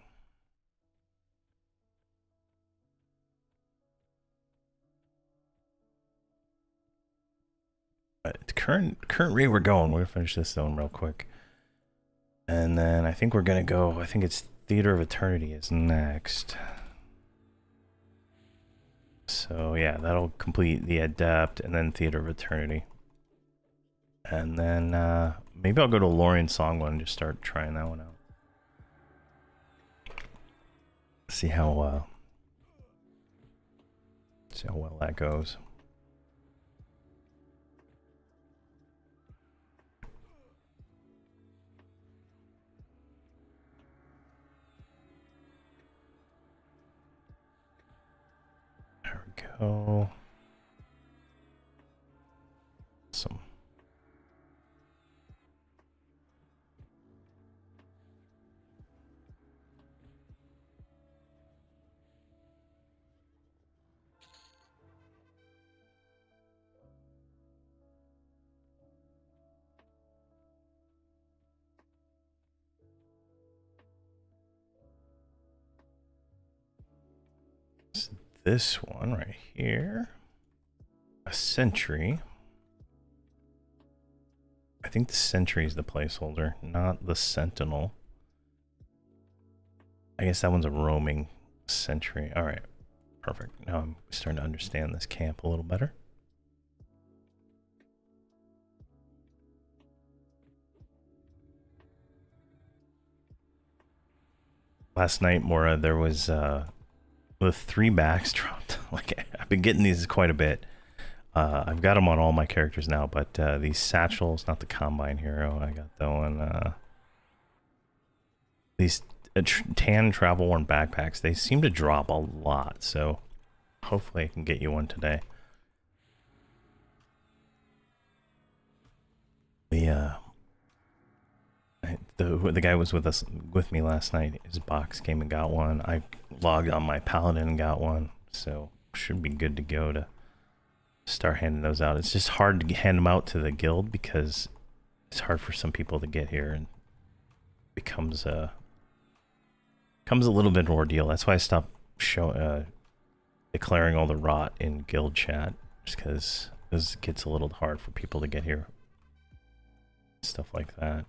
But current rate we're going. We're gonna finish this zone real quick. And then I think we're gonna go, I think it's Theater of Eternity is next. So yeah, that'll complete the Adept and then Theater of Eternity. And then maybe I'll go to Lorien Song one and just start trying that one out. See how well that goes. There we go. Awesome. This one right here, a sentry. I think the sentry is the placeholder, not the sentinel. I guess that one's a roaming sentry. All right, perfect. Now I'm starting to understand this camp a little better. Last night, Mora, there was the 3 backs dropped. Like, I've been getting these quite a bit. I've got them on all my characters now, but these satchels, not the Combine Hero, I got that one. These tan travel worn backpacks, they seem to drop a lot, so hopefully I can get you one today. The guy was with me last night. His box came and got one. I logged on my Paladin and got one, so should be good to go to start handing those out. It's just hard to hand them out to the guild because it's hard for some people to get here, and becomes a little bit of an ordeal. That's why I stopped declaring all the rot in guild chat, just because it gets a little hard for people to get here. Stuff like that.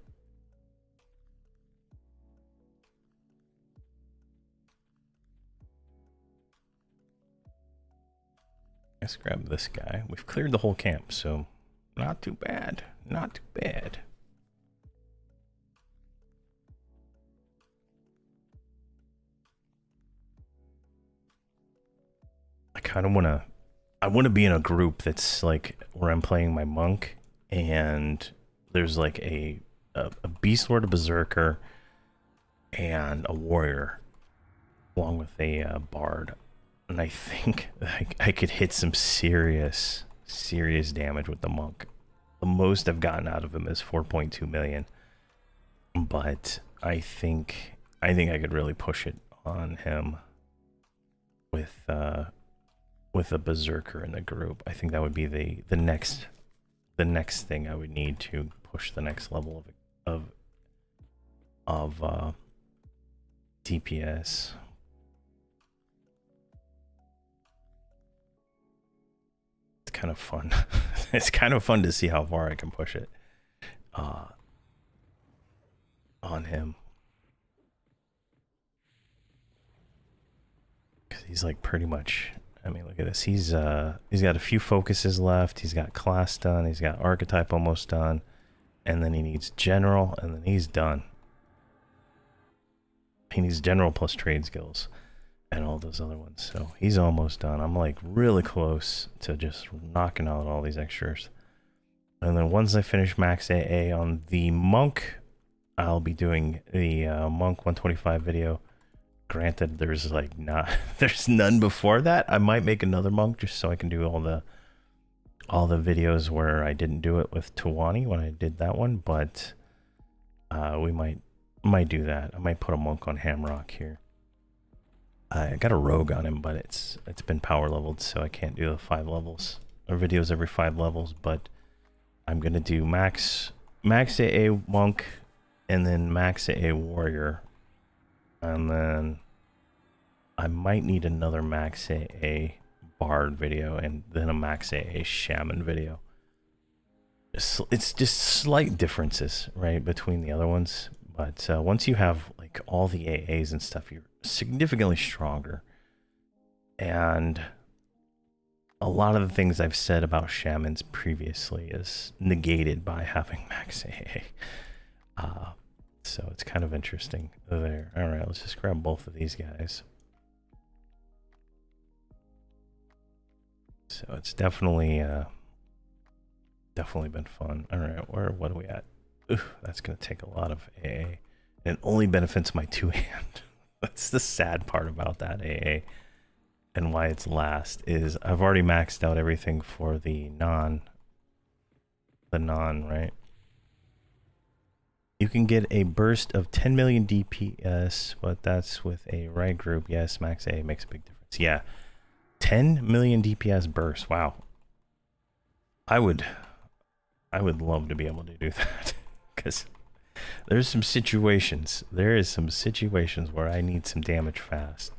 Let's grab this guy. We've cleared the whole camp, so not too bad. Not too bad. I kind of want to be in a group that's like where I'm playing my monk, and there's like a beast lord, a berserker, and a warrior, along with a bard. And I think I could hit some serious damage with the monk. The most I've gotten out of him is 4.2 million. But I think I could really push it on him with a berserker in the group. I think that would be the next thing I would need to push the next level of DPS. Kind of fun. It's kind of fun to see how far I can push it on him, because he's like pretty much, I mean, look at this, he's got a few focuses left, he's got class done, he's got archetype almost done, and then he needs general, and then he's done. He needs general plus trade skills and all those other ones, so he's almost done. I'm like really close to just knocking out all these extras. And then once I finish max AA on the monk, I'll be doing the monk 125 video. Granted, there's like there's none before that. I might make another monk just so I can do all the videos where I didn't do it with Tawani when I did that one, but we might do that. I might put a monk on Hamrok here. I got a rogue on him, but it's been power leveled, so I can't do the 5 levels or videos every 5 levels. But I'm gonna do max AA monk, and then max AA warrior, and then I might need another max AA bard video, and then a max AA shaman video. It's just slight differences, right, between the other ones. But once you have like all the AAs and stuff, you're significantly stronger. And a lot of the things I've said about shamans previously is negated by having max AA. So it's kind of interesting there. All right, let's just grab both of these guys. So it's definitely been fun. All right, what are we at? Ooh, that's gonna take a lot of AA. And it only benefits my two-hand. That's the sad part about that AA. And why it's last is I've already maxed out everything for the non, right? You can get a burst of 10 million DPS, but that's with a right group. Yes, max A makes a big difference. Yeah, 10 million DPS burst. Wow. I would love to be able to do that, because there is some situations where I need some damage fast.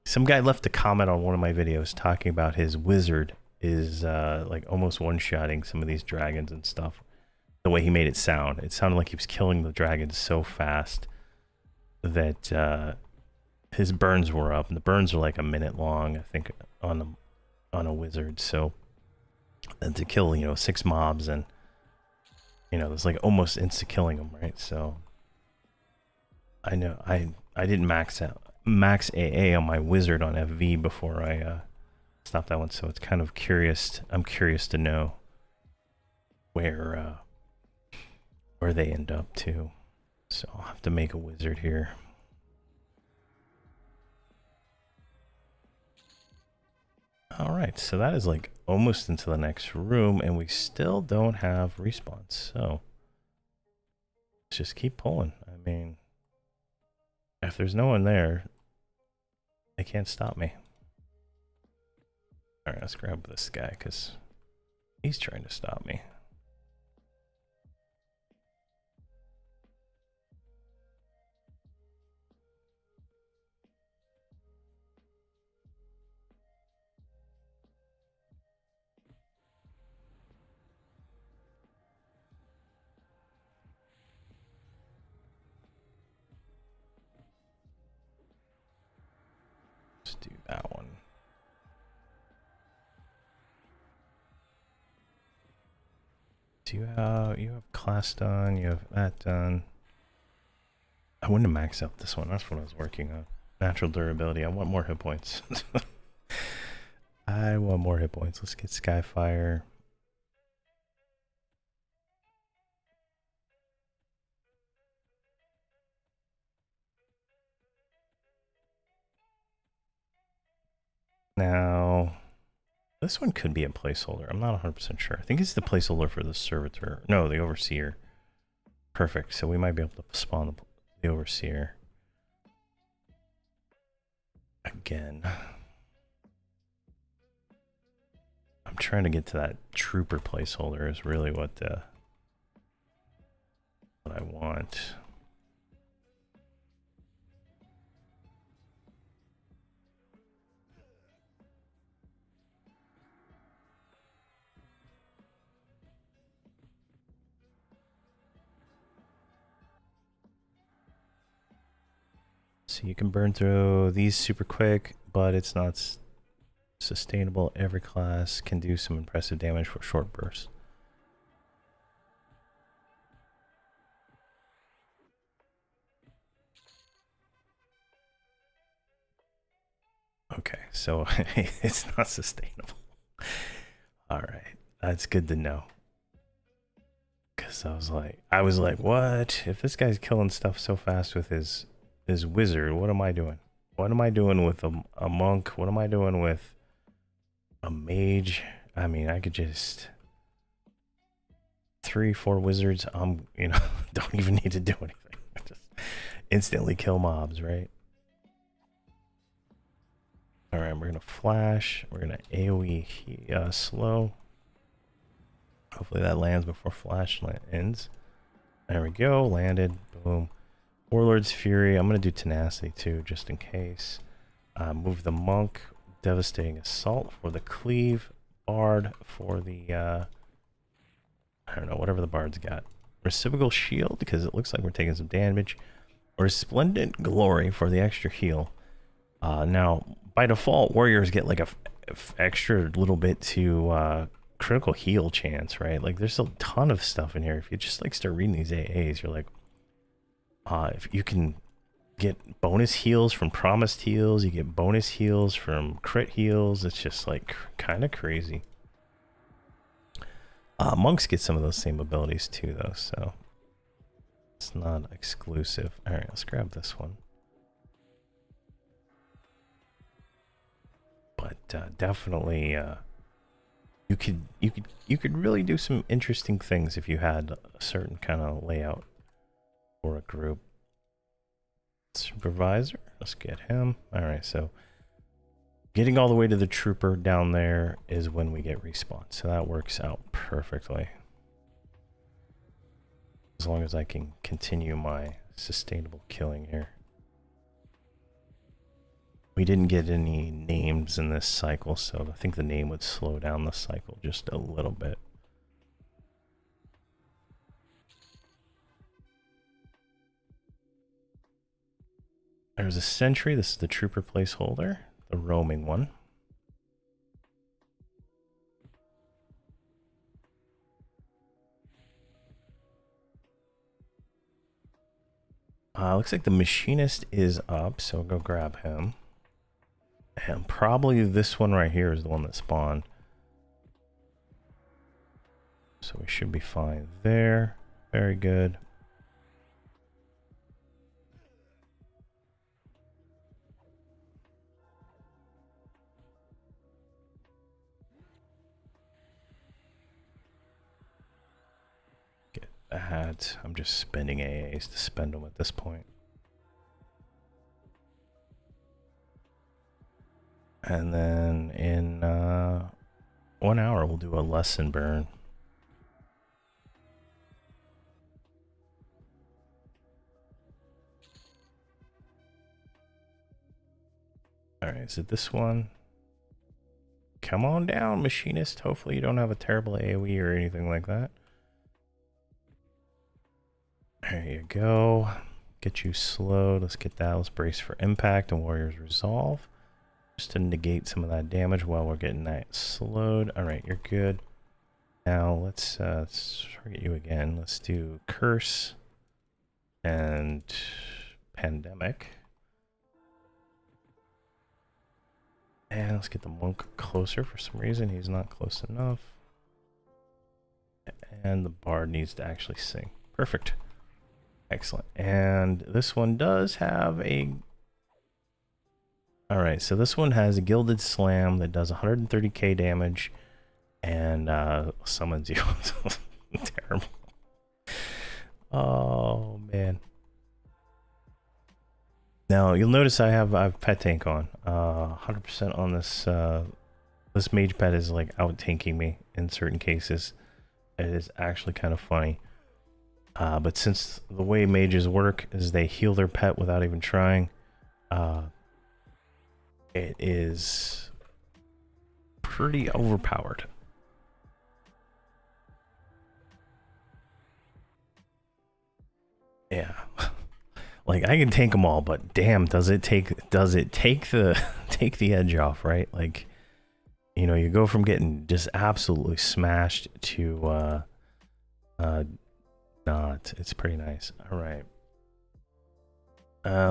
Some guy left a comment on one of my videos talking about his wizard is like almost one-shotting some of these dragons and stuff. The way he made it sounded like he was killing the dragons so fast that his burns were up, and the burns are like a minute long, I think, on a wizard. So, and to kill, 6 mobs, and there's like almost insta killing them, right? So I know I didn't max AA on my wizard on FV before I stopped that one, so it's kind of curious. I'm curious to know where they end up too. So I'll have to make a wizard here. All right, so that is like almost into the next room, and we still don't have respawns. So let's just keep pulling. I mean, if there's no one there, they can't stop me. All right, let's grab this guy because he's trying to stop me. Let's do that one. Do you have class done? You have that done. I wouldn't have maxed out this one. That's what I was working on. Natural durability. I want more hit points. I want more hit points. Let's get Skyfire. Now, this one could be a placeholder. I'm not 100% sure. I think it's the placeholder for the servitor. No, the overseer. Perfect. So we might be able to spawn the overseer again. I'm trying to get to that trooper placeholder is really what I want. So you can burn through these super quick, but it's not sustainable. Every class can do some impressive damage for short bursts. Okay, so it's not sustainable. All right, that's good to know. Because I was like, what? If this guy's killing stuff so fast with his wizard, what am I doing? What am I doing with a monk? What am I doing with a mage? I mean, I could just 3-4 wizards. Don't even need to do anything. Just instantly kill mobs, right? All right, we're gonna flash. We're gonna AoE slow. Hopefully that lands before flash ends. There we go. Landed. Boom. Warlord's Fury. I'm gonna do tenacity too, just in case. Move the monk. Devastating Assault for the cleave. Bard for the I don't know, whatever the bard's got. Reciprocal shield because it looks like we're taking some damage. Resplendent Glory for the extra heal. Now by default, warriors get like extra little bit to critical heal chance, right? Like there's a ton of stuff in here. If you just like start reading these AAs, you're like, if you can get bonus heals from promised heals, you get bonus heals from crit heals. It's just like kind of crazy. Monks get some of those same abilities too, though, so it's not exclusive. All right, let's grab this one. But definitely, you could really do some interesting things if you had a certain kind of layout for a group. Supervisor, let's get him. All right, so getting all the way to the trooper down there is when we get respawn, so that works out perfectly. As long as I can continue my sustainable killing here. We didn't get any names in this cycle, so I think the name would slow down the cycle just a little bit. There's a sentry. This is the trooper placeholder, the roaming one. Looks like the machinist is up, so go grab him. And probably this one right here is the one that spawned. So we should be fine there. Very good. Get that. I'm just spending AAs to spend them at this point. And then in 1 hour, we'll do a lesson burn. All right, is it this one? Come on down, machinist. Hopefully you don't have a terrible AoE or anything like that. There you go. Get you slowed. Let's get that. Let's brace for impact and warrior's resolve. Just to negate some of that damage while we're getting that slowed. All right, you're good. Now let's target you again. Let's do curse and pandemic. And let's get the monk closer. For some reason, he's not close enough. And the bard needs to actually sing. Perfect. Excellent. And this one does have a... Alright, so this one has a Gilded Slam that does 130k damage and summons you. Terrible. Oh, man. Now, you'll notice I have pet tank on. 100% on this. This mage pet is like out-tanking me in certain cases. It is actually kind of funny. But since the way mages work is they heal their pet without even trying, it is pretty overpowered. Yeah. Like I can tank them all, but damn, does it take the take the edge off, right? Like, you know, you go from getting just absolutely smashed to not. It's pretty nice. All right.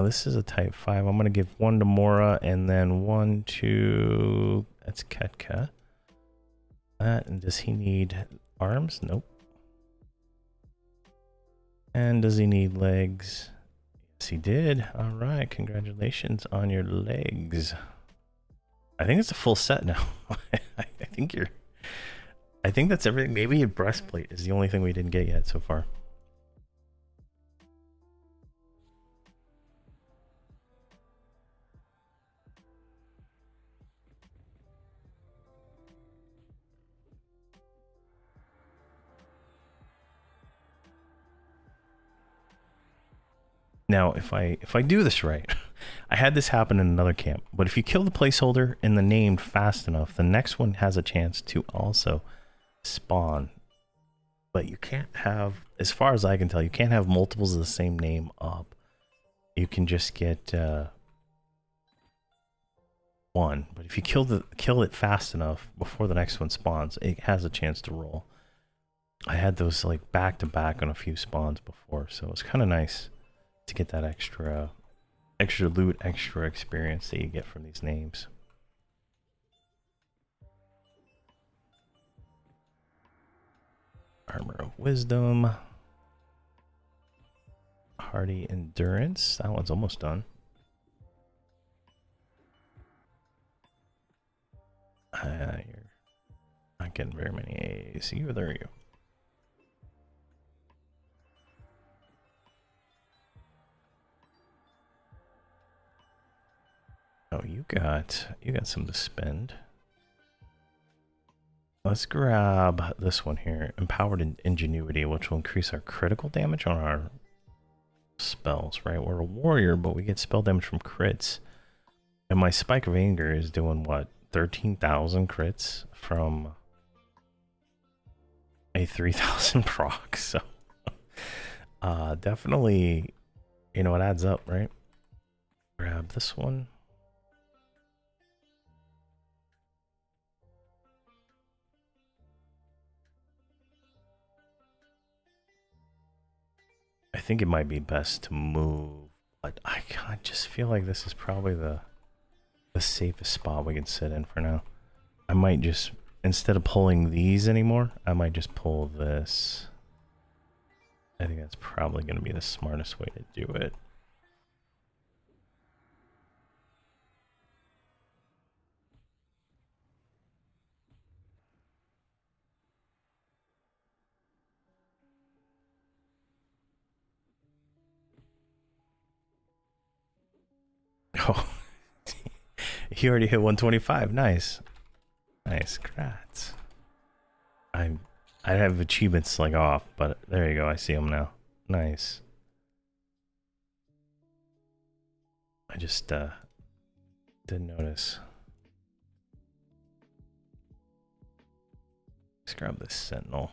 This is a type 5. I'm gonna give 1 to Mora and then 1 to that's Ketka. That, and does he need arms? Nope. And does he need legs? Yes, he did. All right, congratulations on your legs. I think it's a full set now. I think that's everything. Maybe a breastplate is the only thing we didn't get yet so far. Now, if I do this right, I had this happen in another camp, but if you kill the placeholder in the name fast enough, the next one has a chance to also spawn. But you can't have, as far as I can tell, you can't have multiples of the same name up. You can just get one, but if you kill it fast enough before the next one spawns, it has a chance to roll. I had those like back to back on a few spawns before, so it's kind of nice to get that extra loot, extra experience that you get from these names. Armor of Wisdom, Hardy Endurance. That one's almost done. You're not getting very many A's. You or there you. Oh, you got some to spend. Let's grab this one here, Empowered Ingenuity, which will increase our critical damage on our spells, right? We're a warrior, but we get spell damage from crits. And my Spike of Anger is doing what? 13,000 crits from a 3,000 proc, so definitely, you know, it adds up, right? Grab this one. I think it might be best to move, but I just feel like this is probably the safest spot we can sit in for now. I might just, instead of pulling these anymore, I might just pull this. I think that's probably going to be the smartest way to do it. Oh, he already hit 125. Nice. Nice, congrats. I have achievements like off, but there you go. I see them now. Nice. I just didn't notice. Let's grab this sentinel.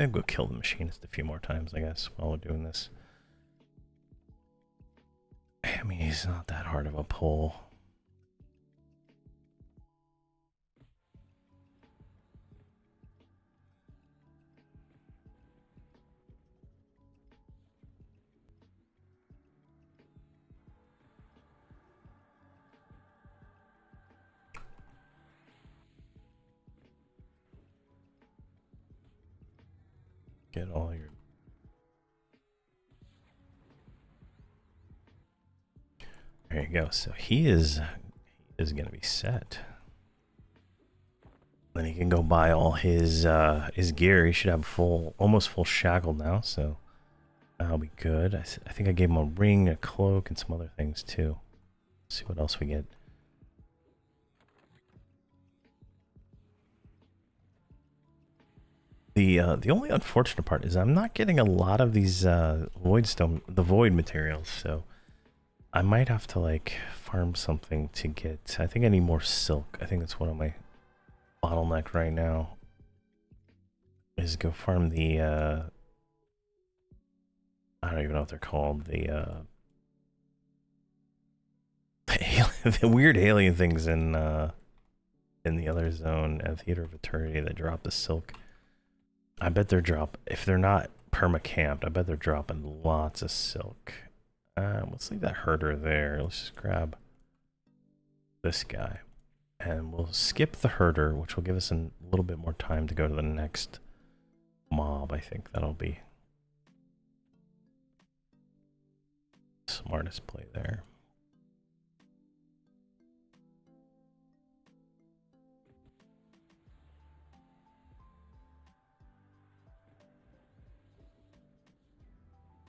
And go kill the machinist a few more times, I guess, while we're doing this. I mean, he's not that hard of a pull. Get all your... There you go. So he is going to be set. Then he can go buy all his gear. He should have almost full shackled now, so that'll be good. I think I gave him a ring, a cloak, and some other things too. Let's see what else we get. The only unfortunate part is I'm not getting a lot of these the void materials, so I might have to like farm something to get. I think I need more silk. I think that's one of my bottleneck right now. Is go farm the I don't even know what they're called. The the weird alien things in the other zone at Theater of Eternity that drop the silk. I bet they're if they're not perma-camped, I bet they're dropping lots of silk. Let's leave that herder there. Let's just grab this guy. And we'll skip the herder, which will give us a little bit more time to go to the next mob. I think that'll be smartest play there.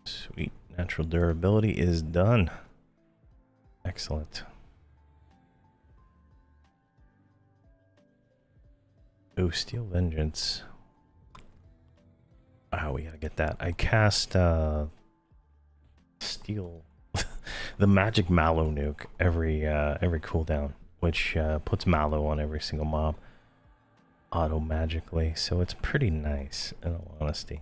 Sweet. Natural durability is done. Excellent. Oh, Steel Vengeance. Oh, we gotta get that. I cast Steel the magic mallow nuke every cooldown, which puts mallow on every single mob auto magically, so it's pretty nice in all honesty.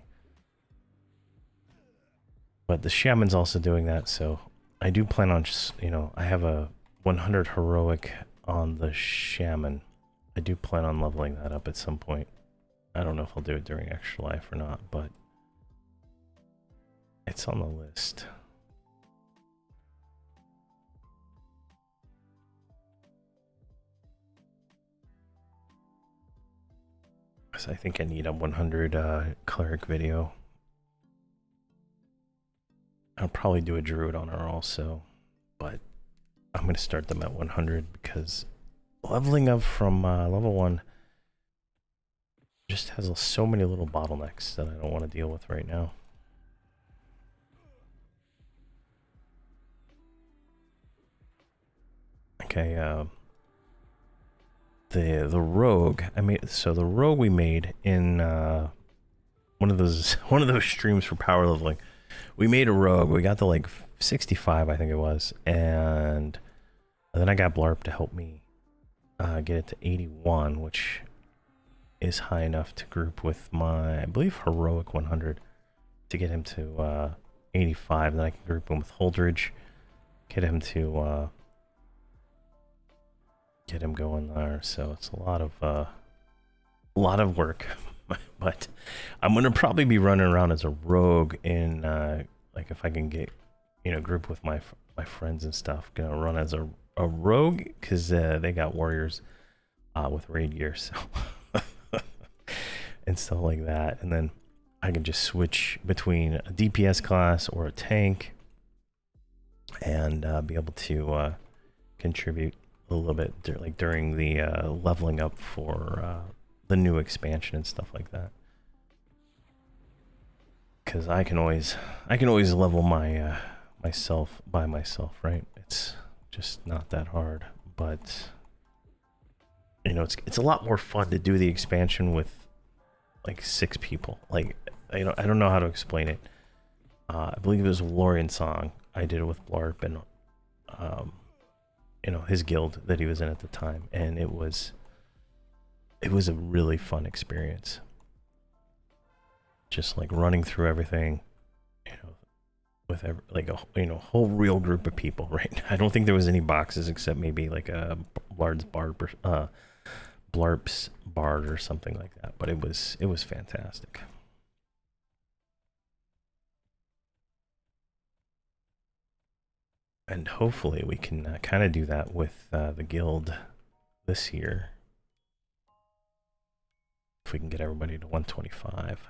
But the shaman's also doing that, so I do plan on just, you know, I have a 100 heroic on the shaman. I do plan on leveling that up at some point. I don't know if I'll do it during Extra Life or not, but it's on the list. I think I need a 100 cleric video. I'll probably do a druid on her also, but I'm going to start them at 100 because leveling up from level 1 just has so many little bottlenecks that I don't want to deal with right now. Okay, the rogue I made. So the rogue we made in one of those streams for power leveling. We made a rogue. We got to like 65, I think it was, and then I got Blarp to help me get it to 81, which is high enough to group with my, I believe, heroic 100 to get him to 85. Then I can group him with Holdridge, get him to get him going there. So it's a lot of work. But I'm gonna probably be running around as a rogue in like if I can get, you know, group with my friends and stuff. Gonna run as a rogue because they got warriors with raid gear, so and stuff like that. And then I can just switch between a DPS class or a tank and be able to contribute a little bit like during the leveling up for the new expansion and stuff like that. Because I can always level my myself by myself, right? It's just not that hard, but you know, it's a lot more fun to do the expansion with like 6 people. Like I don't know how to explain it. I believe it was a Lorian song. I did it with Blarp and you know, his guild that he was in at the time, and it was a really fun experience. Just like running through everything, you know, with like a, you know, whole real group of people, right? I don't think there was any boxes except maybe like a Blard's Bard, Blarp's Bard or something like that. But it was fantastic. And hopefully we can kind of do that with the guild this year. If we can get everybody to 125.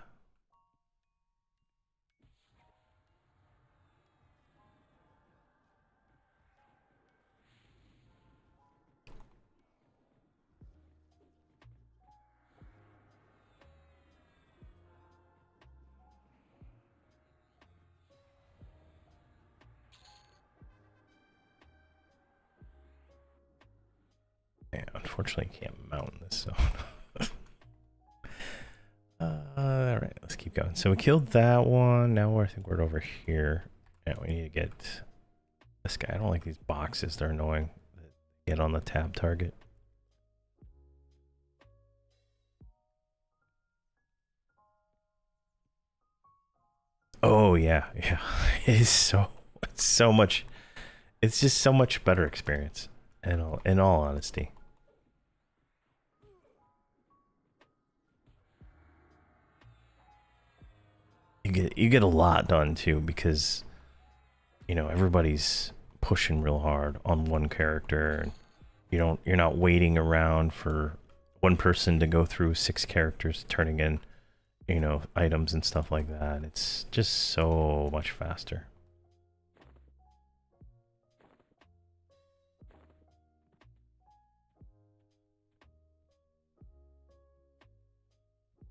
Yeah, unfortunately, I can't mount this, so. All right, let's keep going. So we killed that one. Now I think we're over here. Yeah, we need to get this guy. I don't like these boxes. They're annoying. Get on the tab target. Oh yeah, yeah. It's so much. It's just so much better experience. In all honesty. You get a lot done too, because you know everybody's pushing real hard on one character, and you're not waiting around for one person to go through 6 characters turning in, you know, items and stuff like that. It's just so much faster.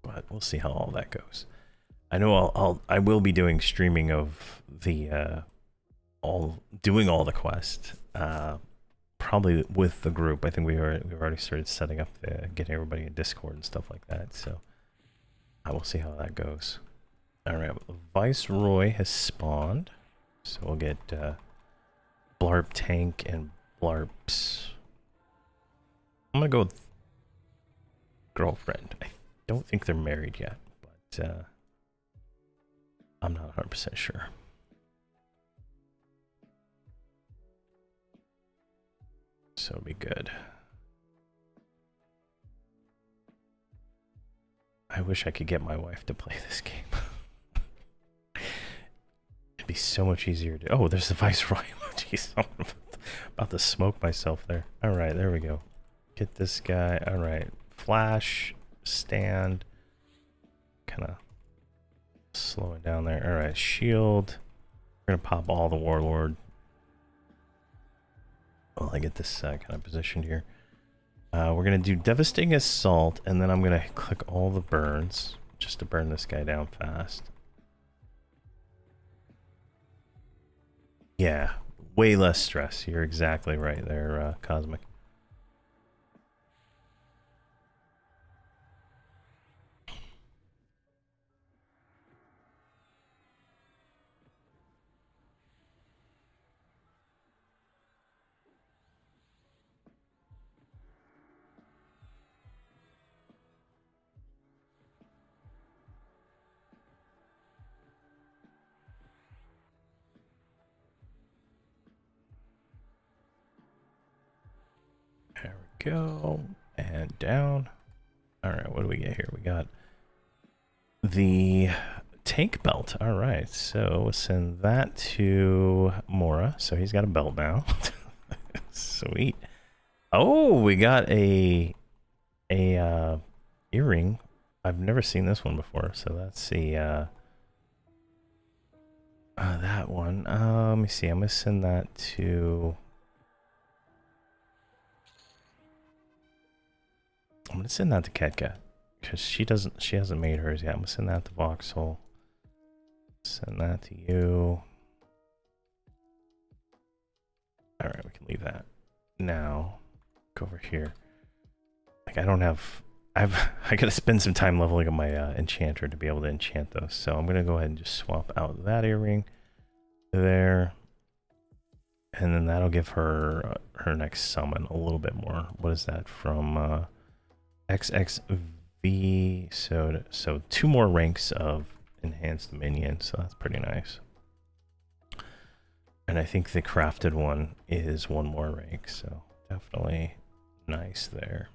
But we'll see how all that goes. I know I will be doing streaming of the doing all the quests, probably with the group. I think we've already started setting up getting everybody in Discord and stuff like that. So I will see how that goes. All right, Viceroy has spawned, so we'll get Blarp tank and Blarp's. I'm gonna go with girlfriend. I don't think they're married yet, but I'm not 100% sure. So it'll be good. I wish I could get my wife to play this game. It'd be so much easier to... Oh, there's the Viceroy. Jeez, I'm about to smoke myself there. Alright, there we go. Get this guy. Alright. Flash. Stand. Kind of slow it down there. Alright, shield. We're going to pop all the Warlord. Well, I get this kind of positioned here. We're going to do Devastating Assault, and then I'm going to click all the burns, just to burn this guy down fast. Yeah, way less stress. You're exactly right there, Cosmic. There we go. And down. Alright, what do we get here? We got the tank belt. Alright, so we'll send that to Mora. So he's got a belt now. Sweet. Oh, we got a earring. I've never seen this one before, so let's see. That one. Let me see. I'm gonna send that to... I'm gonna send that to Ketka, because she hasn't made hers yet. I'm gonna send that to Voxel. Send that to you. Alright, we can leave that. Now, go over here. Like, I don't have... I gotta spend some time leveling up my enchanter to be able to enchant those. So I'm gonna go ahead and just swap out that earring there. And then that'll give her her next summon a little bit more. What is that? From XXV. So 2 more ranks of enhanced minion. So that's pretty nice. And I think the crafted one is 1 more rank. So definitely nice there.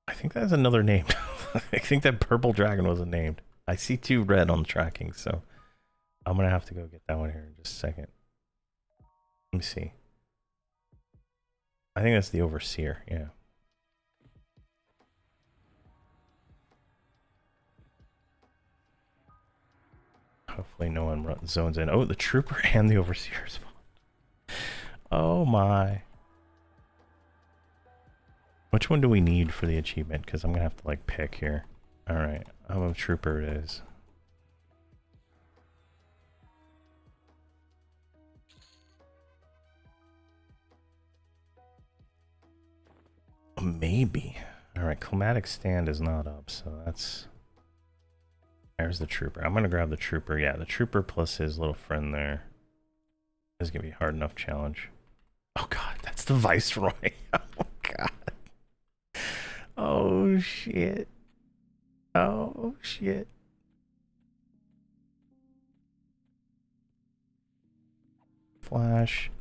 I think that's another name. I think that purple dragon wasn't named. I see 2 red on the tracking, so I'm gonna have to go get that one here in just a second. Let me see. I think that's the Overseer, yeah. Hopefully no one zones in. Oh, the Trooper and the Overseer spawn. Oh my. Which one do we need for the achievement? Because I'm gonna have to like pick here. Alright, a Trooper it is. Maybe. Alright, Climatic Stand is not up, so that's... There's the Trooper. I'm gonna grab the Trooper. Yeah, the Trooper plus his little friend there. This is gonna be a hard enough challenge. Oh god, that's the Viceroy. Oh god. Oh shit. Oh shit. Flash.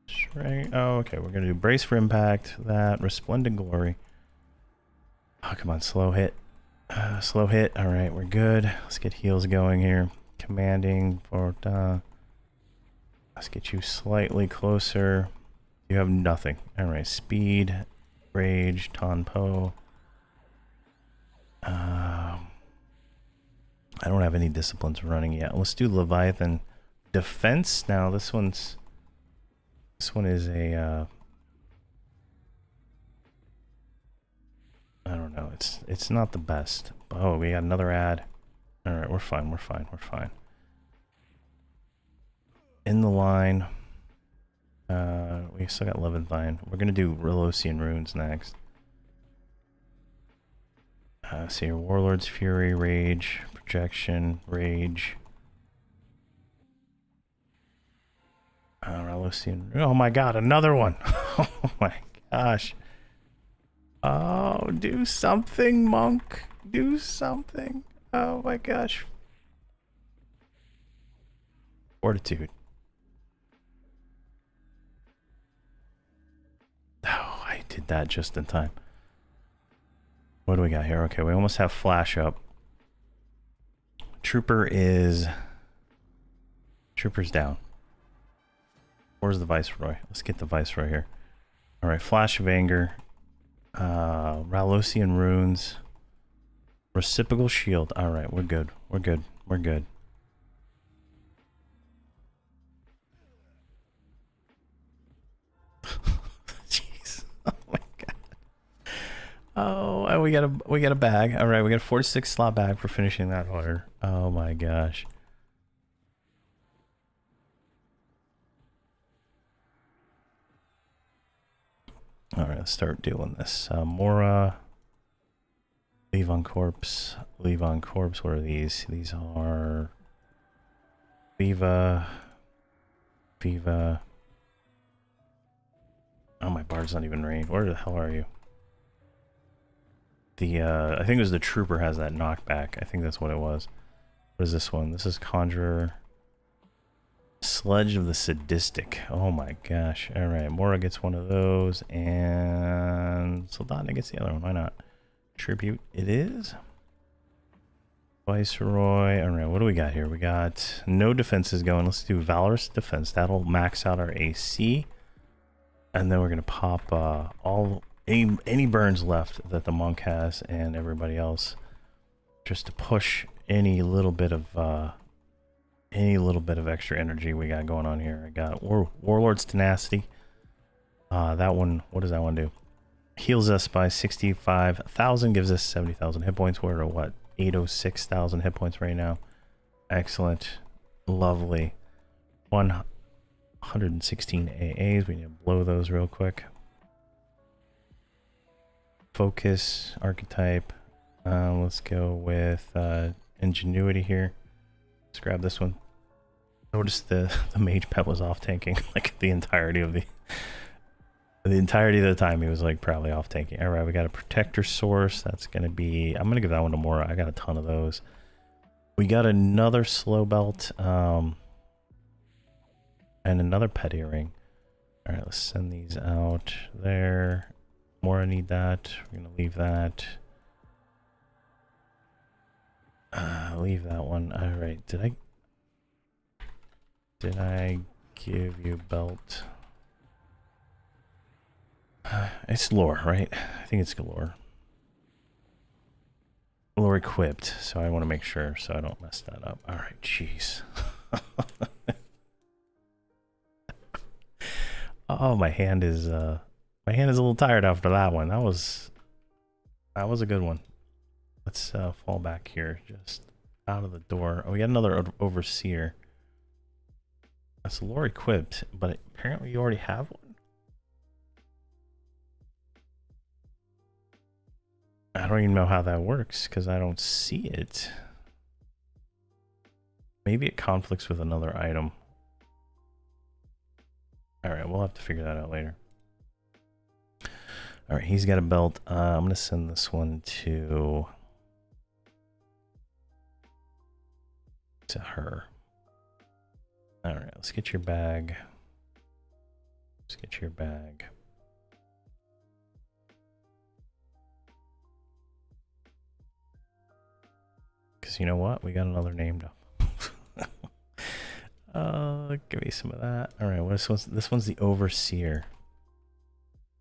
Straight. Oh, okay. We're gonna do Brace for Impact. That. Resplendent Glory. Oh, come on. Slow hit. Slow hit. Alright, we're good. Let's get heals going here. Commanding. Let's get you slightly closer. You have nothing. Alright, Speed. Rage. Tonpo. I don't have any disciplines running yet. Let's do Leviathan. Defense. Now this one is a I don't know. It's not the best. Oh, we got another ad. All right, we're fine. We're fine. We're fine. In the line. We still got Levantine. We're gonna do Relosian Runes next. See your Warlord's Fury, Rage, Projection, Rage. Relosian. Oh my god, another one! Oh my gosh. Oh, do something, monk. Do something. Oh my gosh. Fortitude. Oh, I did that just in time. What do we got here? Okay, we almost have flash up. Trooper's down. Where's the Viceroy? Let's get the Viceroy here. Alright, Flash of Anger. Ralosian Runes. Reciprocal Shield. Alright, we're good. We're good. We're good. Jeez. Oh my god. Oh, and we got a bag. Alright, we got a 46 slot bag for finishing that order. Oh my gosh. Alright, let's start doing this. Mora. Leave on corpse. Leave on corpse. What are these? These are Viva. Viva. Oh, my bard's not even rained. Where the hell are you? The I think it was the trooper has that knockback. I think that's what it was. What is this one? This is Conjurer. Sludge of the Sadistic. Oh my gosh. Alright, Mora gets one of those, and Soldana gets the other one. Why not? Tribute it is. Viceroy. Alright, what do we got here? We got no defenses going. Let's do Valorous Defense. That'll max out our AC. And then we're gonna pop any burns left that the monk has and everybody else, just to push any little bit of extra energy we got going on here. I got Warlord's Tenacity. That one, what does that one do? Heals us by 65,000, gives us 70,000 hit points. We're at what, 806,000 hit points right now. Excellent, lovely. 116 AAs. We need to blow those real quick. Focus archetype. Let's go with Ingenuity here. Let's grab this one. Notice the mage pet was off tanking like the entirety of the time. He was like probably off tanking. All right, we got a protector source. That's gonna be. I'm gonna give that one to Mora. I got a ton of those. We got another slow belt. And another pet earring. All right, let's send these out there. Mora need that. We're gonna leave that. Leave that one. All right. Did I give you belt? It's lore, right? I think it's lore. Lore equipped, so I want to make sure so I don't mess that up. All right, jeez. Oh, my hand is a little tired after that one. That was a good one. Let's fall back here, just out of the door. Oh, we got another overseer. That's lore equipped, but apparently you already have one. I don't even know how that works because I don't see it. Maybe it conflicts with another item. Alright, we'll have to figure that out later. Alright, he's got a belt. I'm going to send this one to her. Alright, let's get your bag. Let's get your bag. Because you know what? We got another named up. Give me some of that. Alright, this one's the Overseer.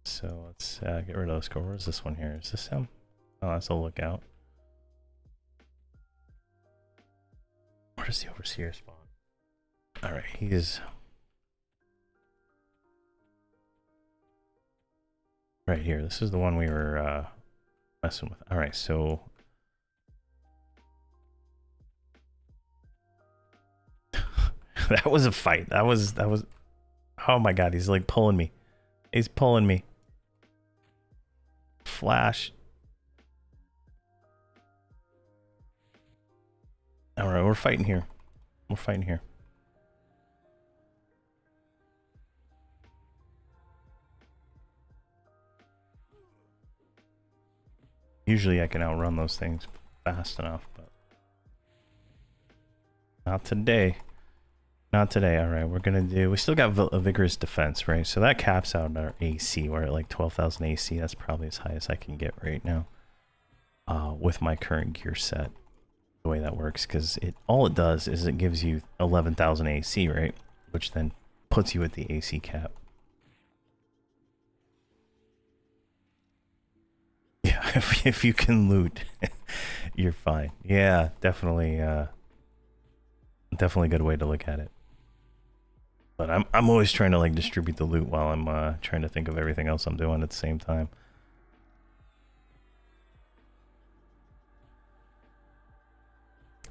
So let's get rid of those. Where's this one here? Is this him? Oh, that's a lookout. Where's the Overseer spawn? Alright, he is right here. This is the one we were messing with. Alright, so that was a fight. That was oh my god, he's like pulling me. He's pulling me. Flash. Alright, we're fighting here. We're fighting here. Usually I can outrun those things fast enough, but not today. Not today. All right, we're gonna do. We still got a vigorous defense, right? So that caps out our AC. We're at like 12,000 AC. That's probably as high as I can get right now, with my current gear set. The way that works, because all it does is it gives you 11,000 AC, right? Which then puts you at the AC cap. Yeah, if you can loot, you're fine. Yeah, definitely, definitely a good way to look at it. But I'm always trying to like distribute the loot while I'm trying to think of everything else I'm doing at the same time.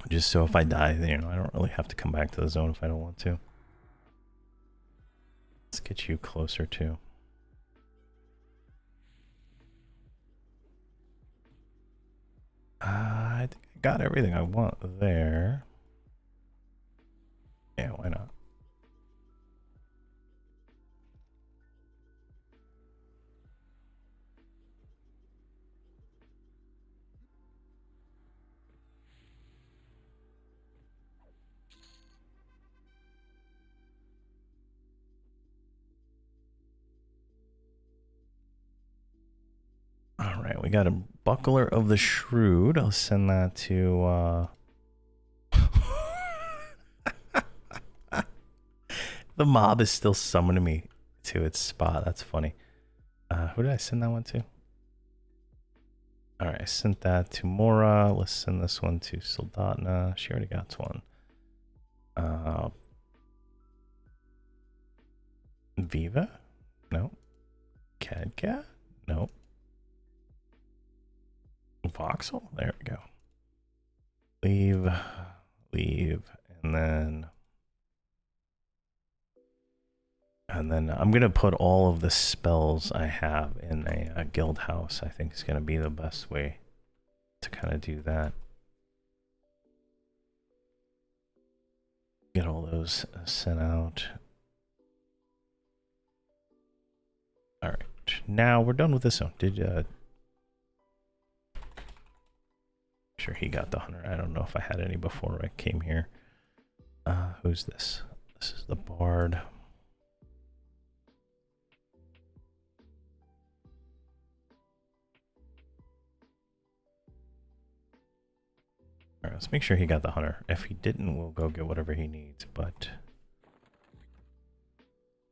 Just so if I die, you know, I don't really have to come back to the zone if I don't want to. Let's get you closer too. I think I got everything I want there. Yeah, why not? All right, we got a Buckler of the Shrewd. I'll send that to the mob is still summoning me to its spot. That's funny. Who did I send that one to? All right, I sent that to Mora. Let's send this one to Soldatna. She already got one. Viva? No. Kadka? No. Voxel? There we go. Leave, and then I'm gonna put all of the spells I have in a guild house. I think is gonna be the best way to kind of do that. Get all those sent out. All right, now we're done with this one. Sure, he got the hunter. I don't know if I had any before I came here. Who's this? This is the bard. All right, let's make sure he got the hunter. If he didn't, we'll go get whatever he needs, but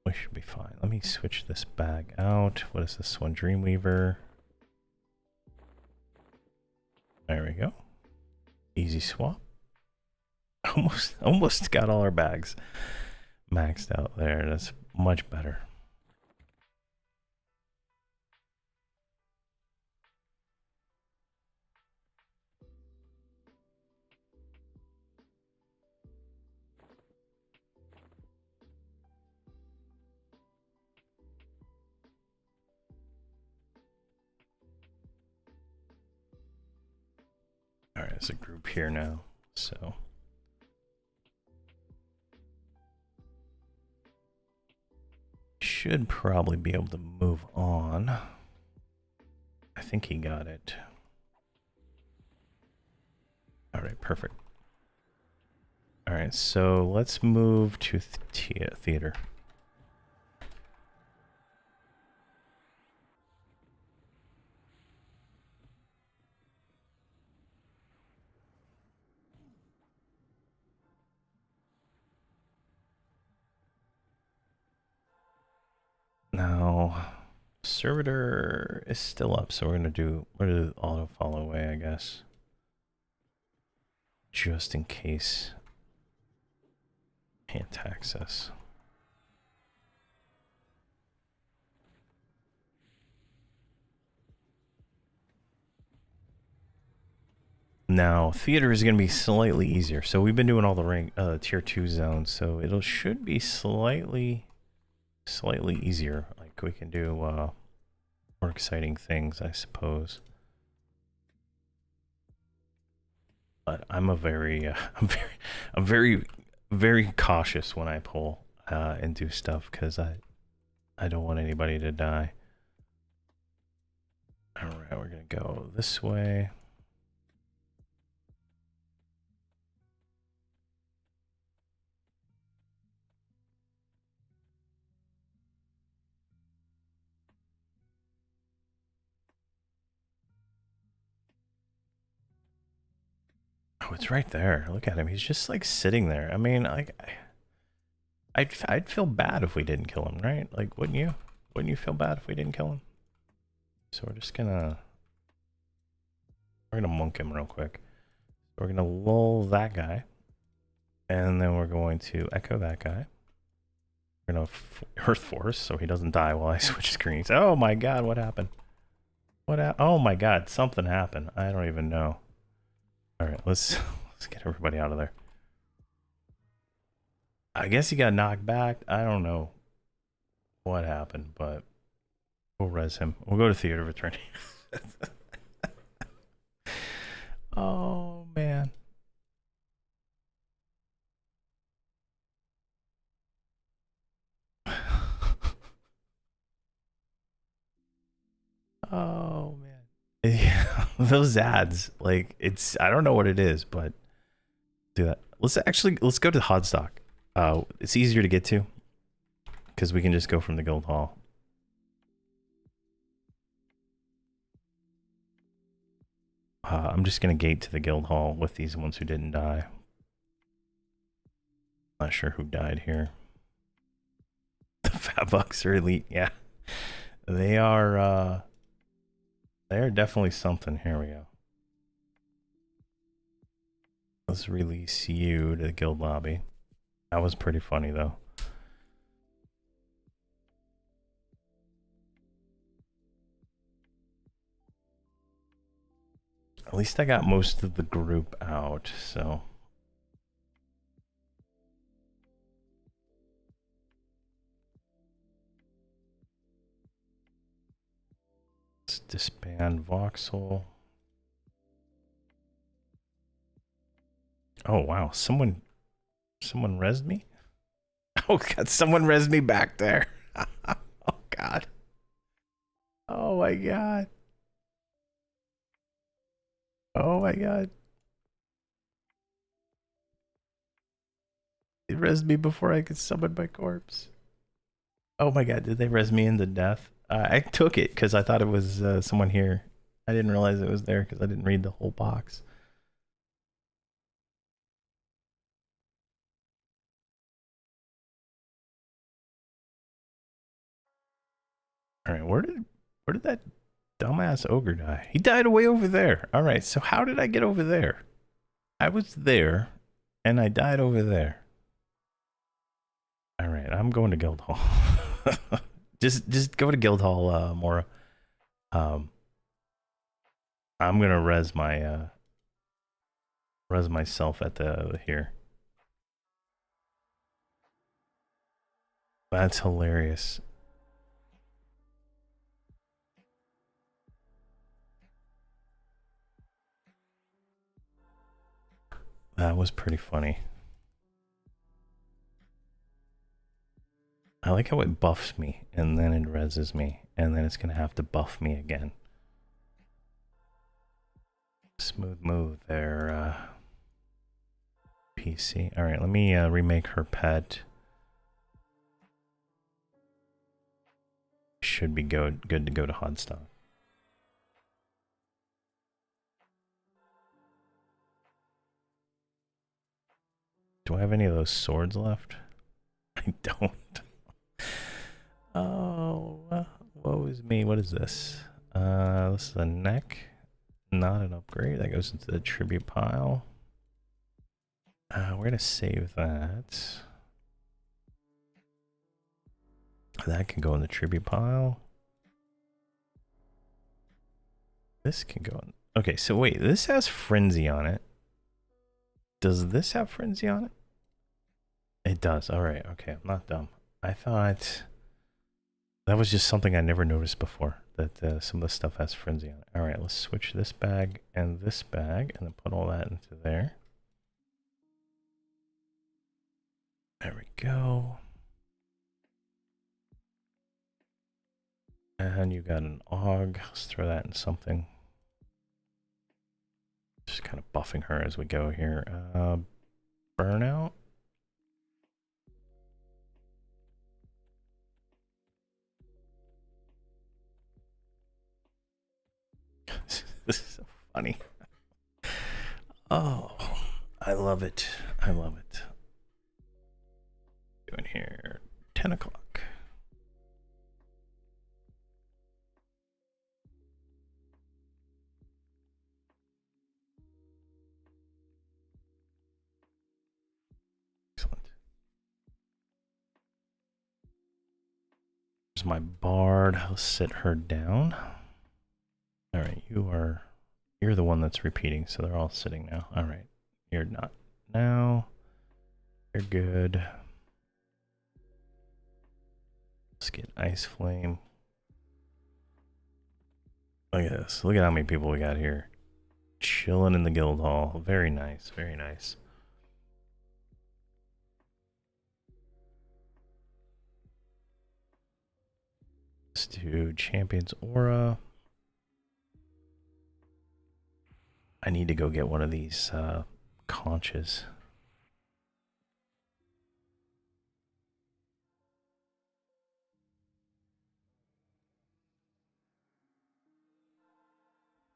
we should be fine. Let me switch this bag out. What is this one? Dreamweaver. There we go. Easy swap. Almost got all our bags maxed out there. That's much better. All right, there's a group here now, so should probably be able to move on. I think he got it. All right, perfect. All right, so let's move to theater. Now, servitor is still up, so we're gonna do auto follow away, I guess, just in case can't access. Now, theater is going to be slightly easier. So we've been doing all the rank tier 2 zones, so it should be slightly easier. Like we can do more exciting things, I suppose. But I'm very cautious when I pull and do stuff because I don't want anybody to die. All right, we're gonna go this way. Oh, it's right there. Look at him. He's just like sitting there. I mean, like, I'd feel bad if we didn't kill him, right? Like, wouldn't you? Wouldn't you feel bad if we didn't kill him? So we're just gonna monk him real quick. We're gonna lull that guy, and then we're going to echo that guy. We're gonna Earth Force so he doesn't die while I switch screens. Oh my God, what happened? Oh my God, something happened. I don't even know. All right, let's get everybody out of there. I guess he got knocked back. I don't know what happened, but we'll res him. We'll go to theater of attorney. Oh man. Oh man. Yeah, those ads, like, it's, I don't know what it is, but do that. Let's go to Hodstock. It's easier to get to because we can just go from the guild hall. I'm just gonna gate to the guild hall with these ones who didn't die. Not sure who died here. The Fat Bucks are elite, yeah. They're definitely something. Here we go. Let's release you to the guild lobby. That was pretty funny though. At least I got most of the group out, so. Let's disband Voxel. Oh wow, someone rezzed me? Oh God, someone rezzed me back there. Oh God. Oh my God. Oh my God. It rezzed me before I could summon my corpse. Oh my God, did they res me into death? I took it because I thought it was someone here. I didn't realize it was there because I didn't read the whole box. All right, where did that dumbass ogre die? He died way over there. All right, so how did I get over there? I was there, and I died over there. All right, I'm going to Guildhall. just go to Guildhall, Mora. I'm gonna res myself at the here. That's hilarious. That was pretty funny. I like how it buffs me and then it reses me and then it's gonna have to buff me again. Smooth move there, PC. All right, let me remake her pet. Should be good to go to Hodstock. Do I have any of those swords left? I don't. Oh, woe is me. What is this? This is a neck. Not an upgrade. That goes into the tribute pile. We're gonna save that. That can go in the tribute pile. This can go in. Okay, so wait, this has frenzy on it. Does this have frenzy on it? It does. All right. Okay, I'm not dumb. I thought that was just something I never noticed before, that some of the stuff has frenzy on it. All right, let's switch this bag and this bag and then put all that into there. There we go. And you got an AUG. Let's throw that in something. Just kind of buffing her as we go here. Burnout. This is so funny. Oh, I love it. I love it. Doing here, 10 o'clock. Excellent. There's my bard. I'll sit her down. All right, you're the one that's repeating, so they're all sitting now. All right, you're not now. You're good. Let's get Ice Flame. Look at this. Look at how many people we got here. Chilling in the guild hall. Very nice, very nice. Let's do Champion's Aura. I need to go get one of these conches.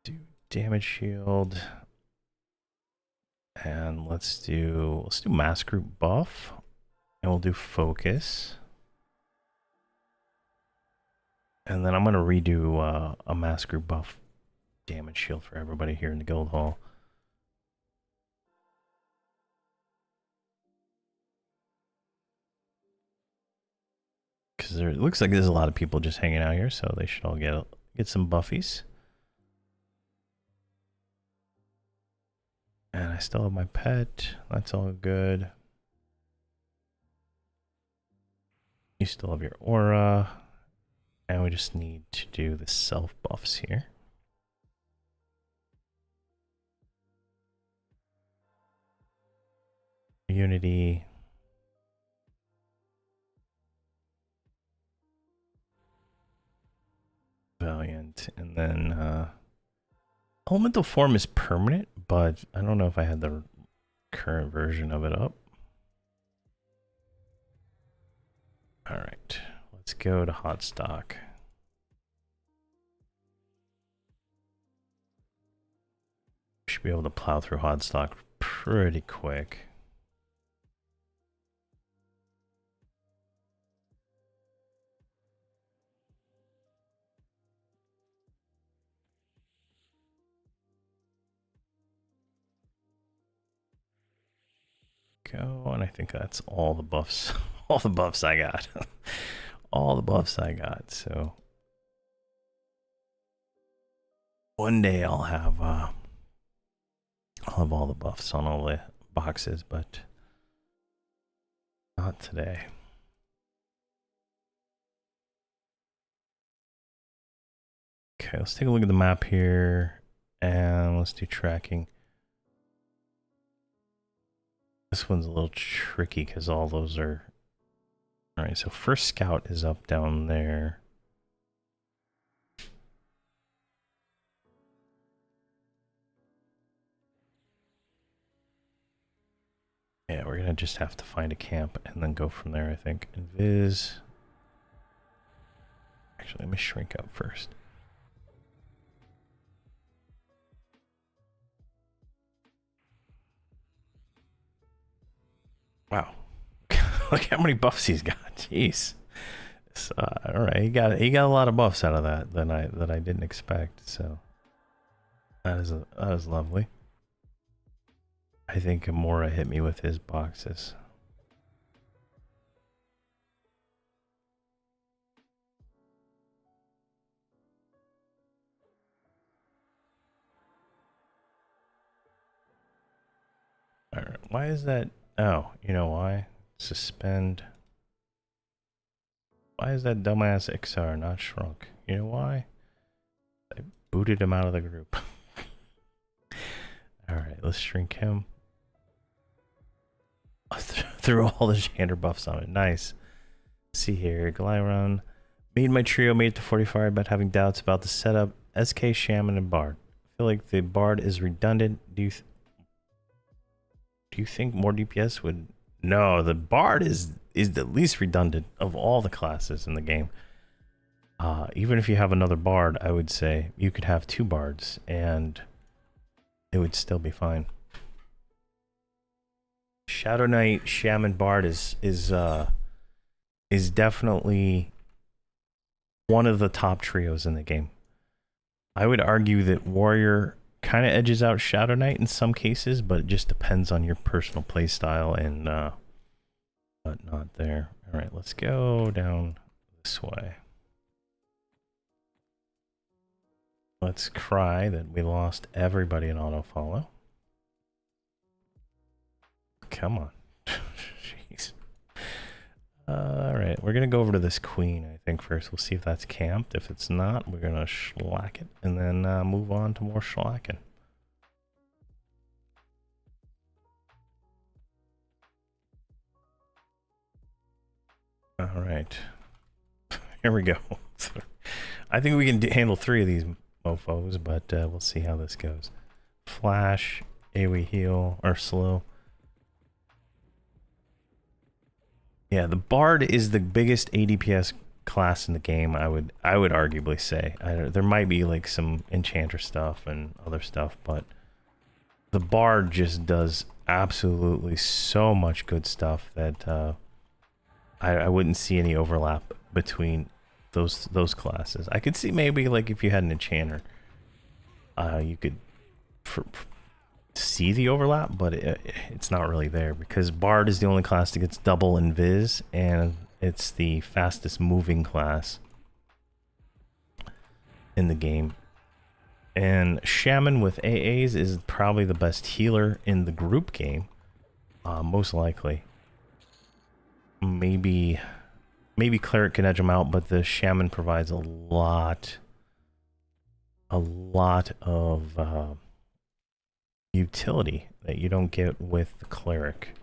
Do damage shield. And let's do mass group buff. And we'll do focus. And then I'm gonna redo a mass group buff damage shield for everybody here in the guild hall. Because it looks like there's a lot of people just hanging out here, so they should all get some buffies. And I still have my pet. That's all good. You still have your aura. And we just need to do the self buffs here. Unity. Valiant. And then elemental form is permanent, but I don't know if I had the current version of it up. All right, let's go to hot stock. Should be able to plow through hot stock pretty quick. Go, and I think that's all the buffs. All the buffs I got. All the buffs I got. So one day I'll have all the buffs on all the boxes, but not today. Okay, let's take a look at the map here, and let's do tracking. This one's a little tricky because all those are... All right, so first scout is up down there. Yeah, we're gonna just have to find a camp and then go from there, I think. Invis. Actually, let me shrink up first. Wow. Look how many buffs he's got. Jeez. All right, he got a lot of buffs out of that that I didn't expect. So that is lovely. I think Amora hit me with his boxes. All right, why is that? Oh, you know why? Suspend. Why is that dumbass XR not shrunk? You know why? I booted him out of the group. All right, let's shrink him. Threw all the Shander buffs on it. Nice. See here, Glyron, Made my trio, made it to 44, but having doubts about the setup. SK, Shaman, and Bard. I feel like the Bard is redundant. Do you think more DPS would... No, the Bard is the least redundant of all the classes in the game. Even if you have another Bard, I would say you could have 2 Bards and it would still be fine. Shadow Knight, Shaman, Bard is definitely one of the top trios in the game. I would argue that Warrior kind of edges out Shadow Knight in some cases, but it just depends on your personal playstyle and whatnot there. All right, let's go down this way. Let's cry that we lost everybody in autofollow. Come on. Jeez. All right, we're going to go over to this queen, I think, first. We'll see if that's camped. If it's not, we're going to shellac it and then move on to more shellacking. All right. Here we go. I think we can handle 3 of these mofos, but we'll see how this goes. Flash, AoE heal, or slow. Yeah, the Bard is the biggest ADPS class in the game, I would arguably say. There might be like some Enchanter stuff and other stuff, but the Bard just does absolutely so much good stuff that I wouldn't see any overlap between those classes. I could see maybe like if you had an Enchanter, you could see the overlap, but it's not really there because Bard is the only class that gets double invis, and it's the fastest moving class in the game. And Shaman with AAs is probably the best healer in the group game, most likely. Maybe Cleric can edge him out, but the Shaman provides a lot of utility that you don't get with the Cleric,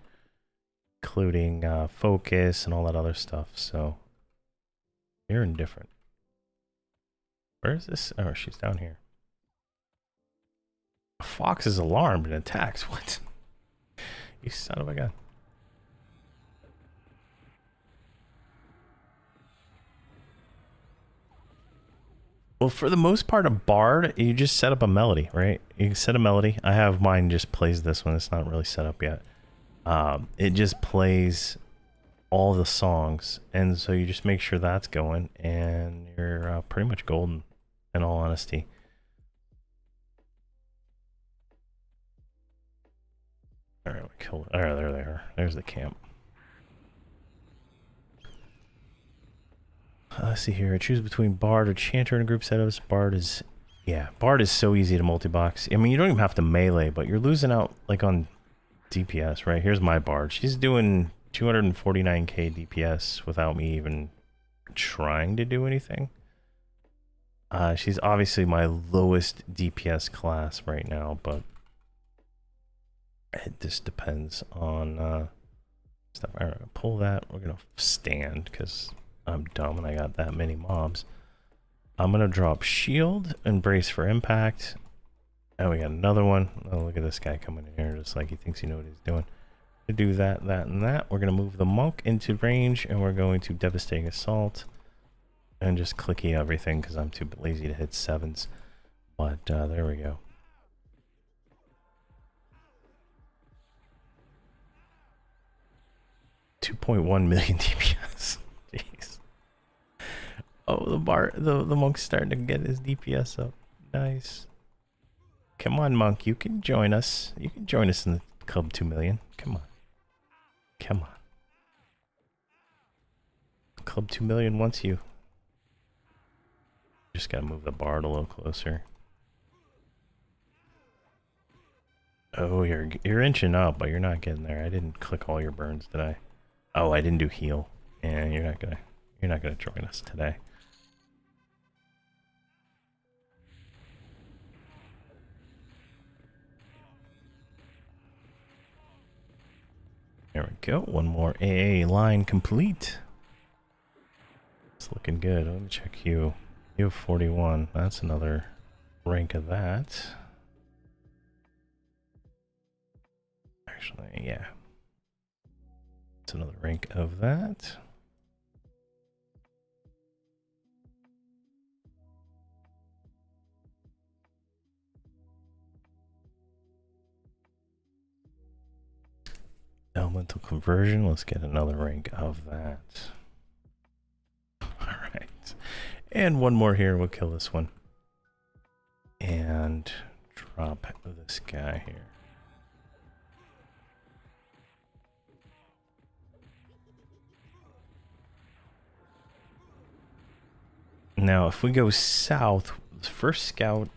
including focus and all that other stuff. So you're indifferent. Where is this? Oh, she's down here. A fox is alarmed and attacks. What? You son of a gun. Well, for the most part, a Bard, you just set up a melody, right? You can set a melody. I have mine just plays this one. It's not really set up yet. It just plays all the songs, and so you just make sure that's going, and you're pretty much golden, in all honesty. All right, we killed. All right, there they are. There's the camp. Let's see here. I choose between Bard or Chanter in group setups. Bard is so easy to multi-box. I mean, you don't even have to melee, but you're losing out like on DPS, right? Here's my Bard. She's doing 249k DPS without me even trying to do anything. She's obviously my lowest DPS class right now, but it just depends on stuff. All right, pull that. We're gonna stand because I'm dumb and I got that many mobs. I'm gonna drop shield and brace for impact. And we got another one. Oh, look at this guy coming in here just like he thinks he knows what he's doing. To do that, and that, we're gonna move the monk into range, and we're going to devastating assault and just clicky everything because I'm too lazy to hit 7s. But there we go. $2.1 million DPS. Jeez. Oh, the monk's starting to get his DPS up. Nice. Come on, monk. You can join us. You can join us in the Club 2 million. Come on. Come on. Club 2 million wants you. Just gotta move the Bard a little closer. Oh, you're inching up, but you're not getting there. I didn't click all your burns, did I? Oh, I didn't do heal. And you're not gonna join us today. There we go. One more AA line complete. That's looking good. Let me check you. You have 41. That's another rank of that. Actually, yeah. It's another rank of that. Elemental conversion. Let's get another rank of that. All right. And one more here. We'll kill this one. And drop this guy here. Now, if we go south, the first scout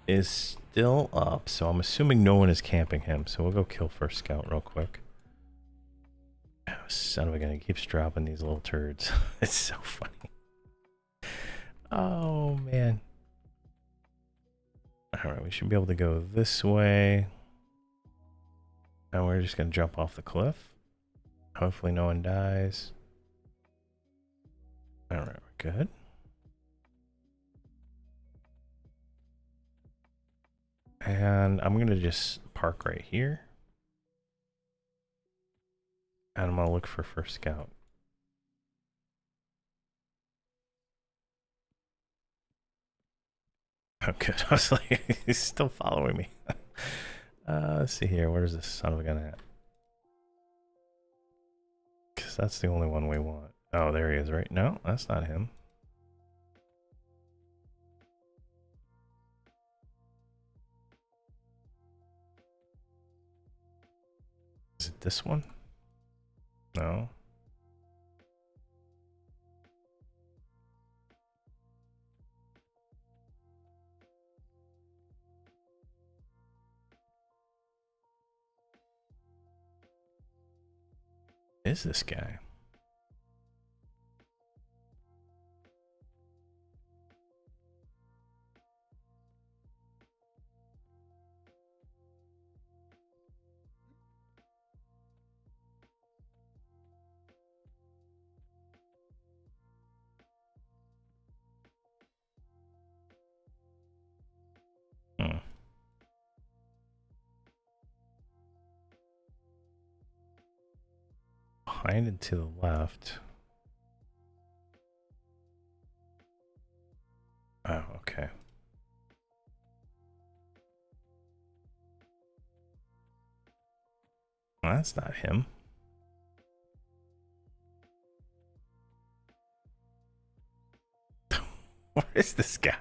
is still up, so I'm assuming no one is camping him. So we'll go kill first scout real quick. Oh, son of a gun, he keeps dropping these little turds. It's so funny. Oh, man. Alright, we should be able to go this way. And we're just going to jump off the cliff. Hopefully no one dies. Alright, we're good. And I'm going to just park right here. And I'm going to look for first scout. Oh, good. I was like, he's still following me. Let's see here. Where's this son of a gun at? Because that's the only one we want. Oh, there he is, right? No, that's not him. Is it this one? No. Is this guy? Hmm. Behind and to the left. Oh, okay. Well, that's not him. Where is this guy?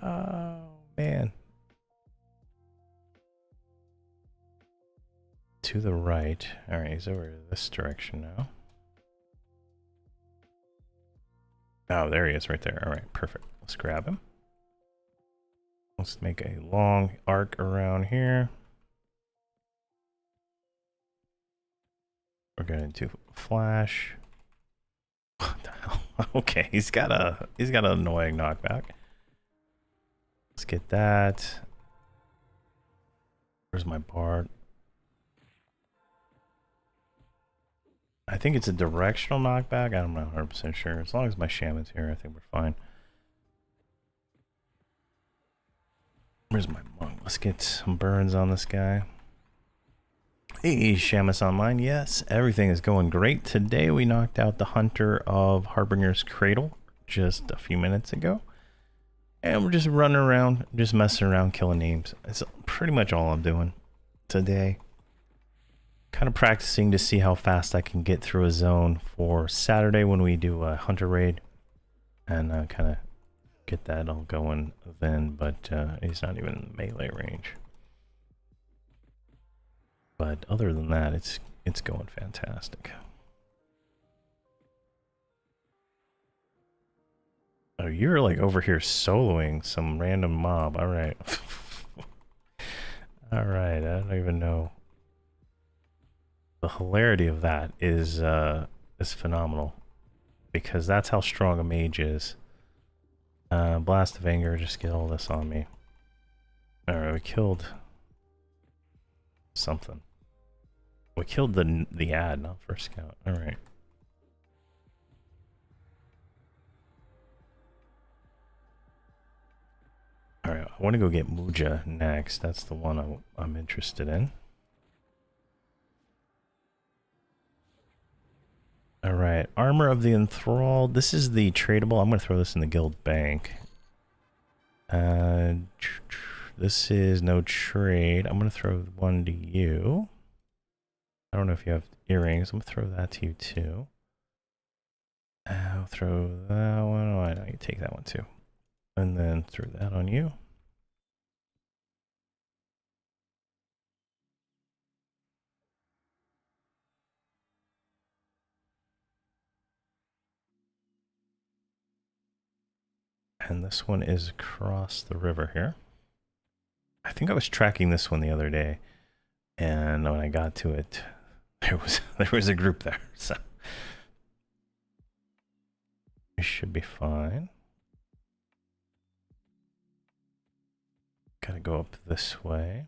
Oh, man. To the right. All right, he's over this direction now. Oh, there he is right there. All right, perfect. Let's grab him. Let's make a long arc around here. We're going to flash. What the hell? Okay, he's got an annoying knockback. Let's get that. Where's my bard? I think it's a directional knockback. I'm not 100% sure. As long as my shaman's here, I think we're fine. Where's my monk? Let's get some burns on this guy. Hey, Shamus Online. Yes, everything is going great. Today we knocked out the Hunter of Harbinger's Cradle just a few minutes ago. And we're just running around, just messing around, killing names. It's pretty much all I'm doing today. Kind of practicing to see how fast I can get through a zone for Saturday when we do a Hunter raid. And kind of get that all going then, but he's not even in melee range. But other than that, it's going fantastic. Oh, you're like over here soloing some random mob. All right. All right. I don't even know. The hilarity of that is phenomenal, because that's how strong a mage is. Blast of Anger, just get all this on me. All right, we killed something. We killed the ad, not first scout. All right. I want to go get Muja next. That's the one I'm interested in. All right, Armor of the Enthralled. This is the tradable. I'm going to throw this in the guild bank. This is no trade. I'm going to throw one to you. I don't know if you have earrings. I'm going to throw that to you too. I'll throw that one. Oh, I know you take that one too. And then throw that on you. And this one is across the river here. I think I was tracking this one the other day, and when I got to it, there was a group there, so we should be fine. Gotta go up this way.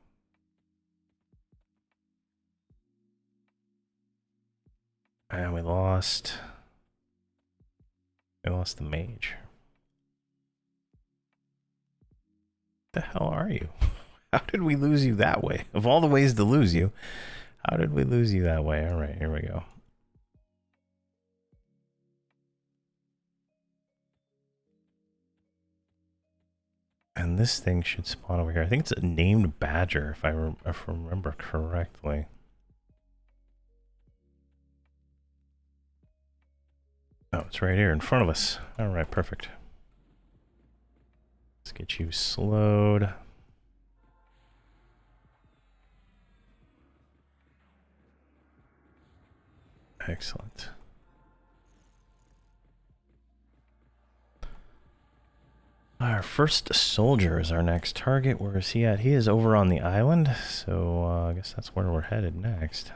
And we lost the mage. The hell are you? How did we lose you that way? Of all the ways to lose you, how did we lose you that way? All right, here we go. And this thing should spawn over here. I think it's a named badger, if I remember correctly. Oh, it's right here in front of us. All right, perfect. Let's get you slowed. Excellent. Our first soldier is our next target. Where is he at? He is over on the island, so I guess that's where we're headed next.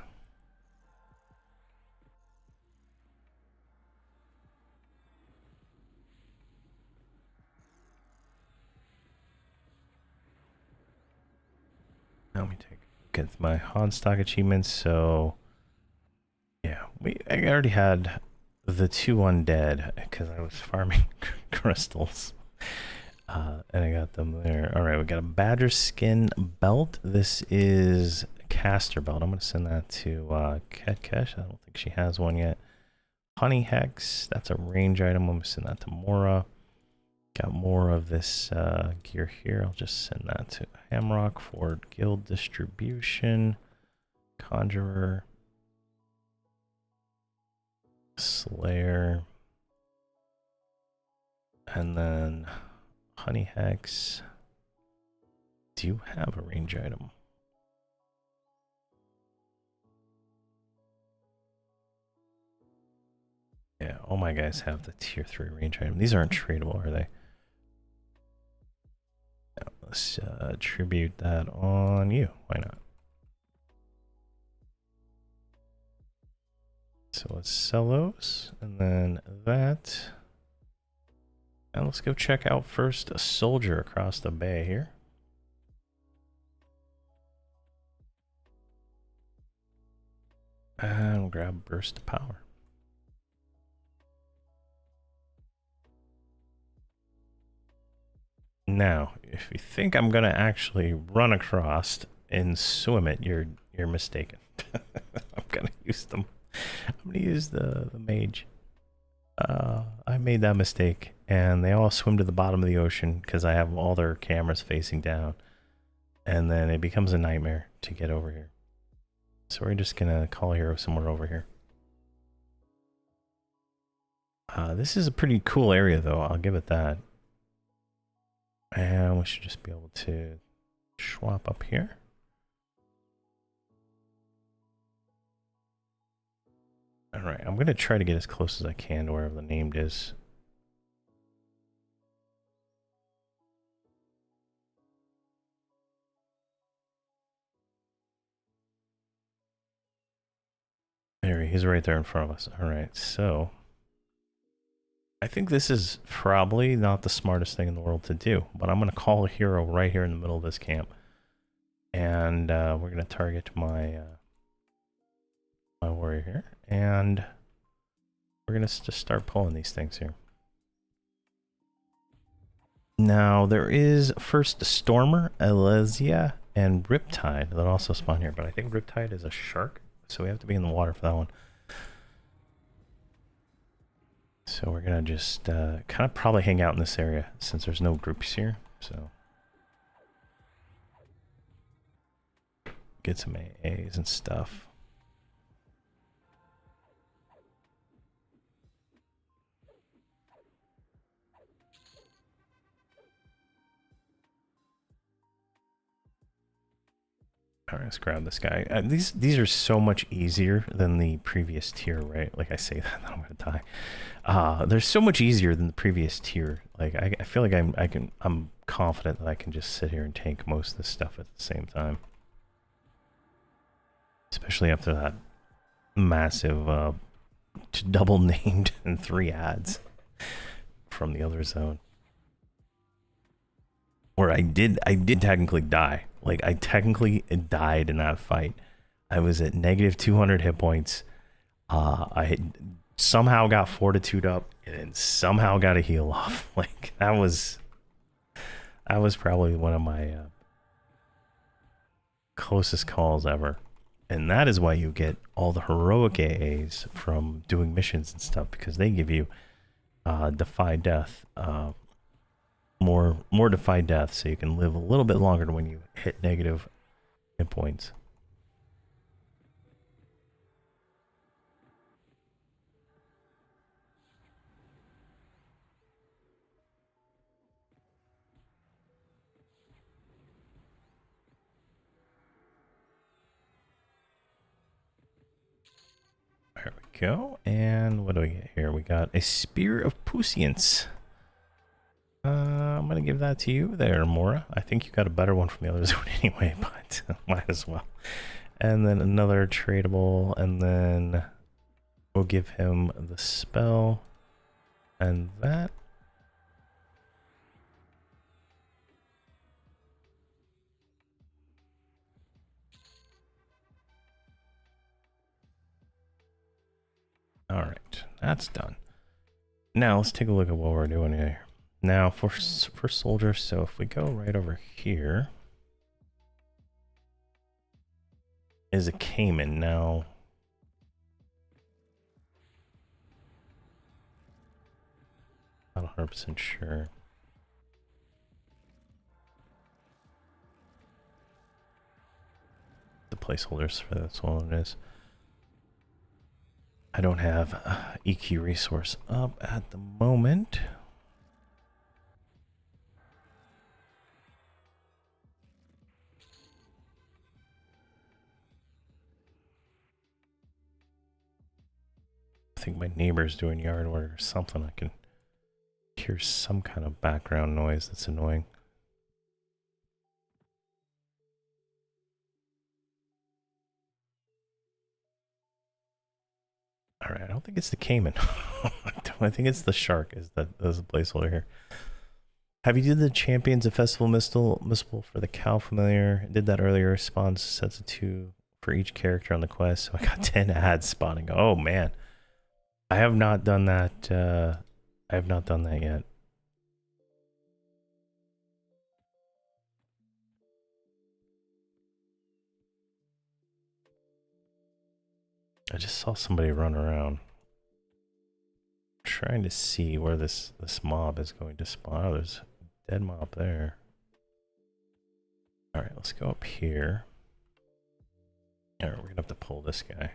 Now let me take a look at my Hodstock achievements. So yeah, I already had the 2 undead because I was farming crystals. And I got them there. All right, we got a badger skin belt. This is caster belt. I'm going to send that to Ketkesh. I don't think she has one yet. Honey hex. That's a range item. I'm going to send that to Mora. Got more of this gear here. I'll just send that to Hamrok for guild distribution. Conjurer. Slayer. And then Honey Hex. Do you have a range item? Yeah, all my guys have the tier 3 range item. These aren't tradable, are they? Yeah, let's attribute that on you. Why not? So let's sell those, and then that. And let's go check out first a soldier across the bay here. And we'll grab burst of power. Now, if you think I'm gonna actually run across and swim it, you're mistaken. I'm gonna use them. I'm gonna use the mage. I made that mistake, and they all swim to the bottom of the ocean because I have all their cameras facing down, and then it becomes a nightmare to get over here. So we're just gonna call a hero somewhere over here. This is a pretty cool area, though. I'll give it that. And we should just be able to swap up here. All right, I'm gonna try to get as close as I can to wherever the named is. There he's right there in front of us. All right, so I think this is probably not the smartest thing in the world to do, but I'm gonna call a hero right here in the middle of this camp, and we're gonna target my my warrior here, and we're gonna just start pulling these things here. Now, there is first Stormer, Elysia, and Riptide that also spawn here, but I think Riptide is a shark, so we have to be in the water for that one. So we're gonna just kind of probably hang out in this area since there's no groups here, so. Get some AAs and stuff. All right, let's grab this guy. These are so much easier than the previous tier, right? Like I say that, I'm gonna die. They're so much easier than the previous tier. Like I feel like I'm confident that I can just sit here and tank most of this stuff at the same time. Especially after that massive double named and 3 ads from the other zone. Where I did technically die. Like, I technically died in that fight. I was at negative 200 hit points. I somehow got fortitude up and somehow got a heal off. Like, that was probably one of my closest calls ever. And that is why you get all the heroic AAs from doing missions and stuff, because they give you defy death. More defy death, so you can live a little bit longer when you hit negative hit points. There we go. And what do we get here? We got a Spear of Puissance. I'm gonna give that to you there, Mora. I think you got a better one from the other zone anyway, but might as well. And then another tradable, and then we'll give him the spell and that. All right, that's done. Now let's take a look at what we're doing here. Now for soldiers, so if we go right over here, is a Cayman. Now not 100% sure. The placeholders for that's all it is. I don't have EQ resource up at the moment. I think my neighbor's doing yard work or something. I can hear some kind of background noise that's annoying. All right, I don't think it's the Cayman. I think it's the shark. Is the placeholder here? Have you did the Champions of Festival Missile for the Cow Familiar? Did that earlier. Response sets it to for each character on the quest. So I got 10 ads spawning. Oh man, I have not done that. I have not done that yet. I just saw somebody run around. Trying to see where this mob is going to spawn. Oh, there's a dead mob there. All right, let's go up here. All right, we're gonna have to pull this guy.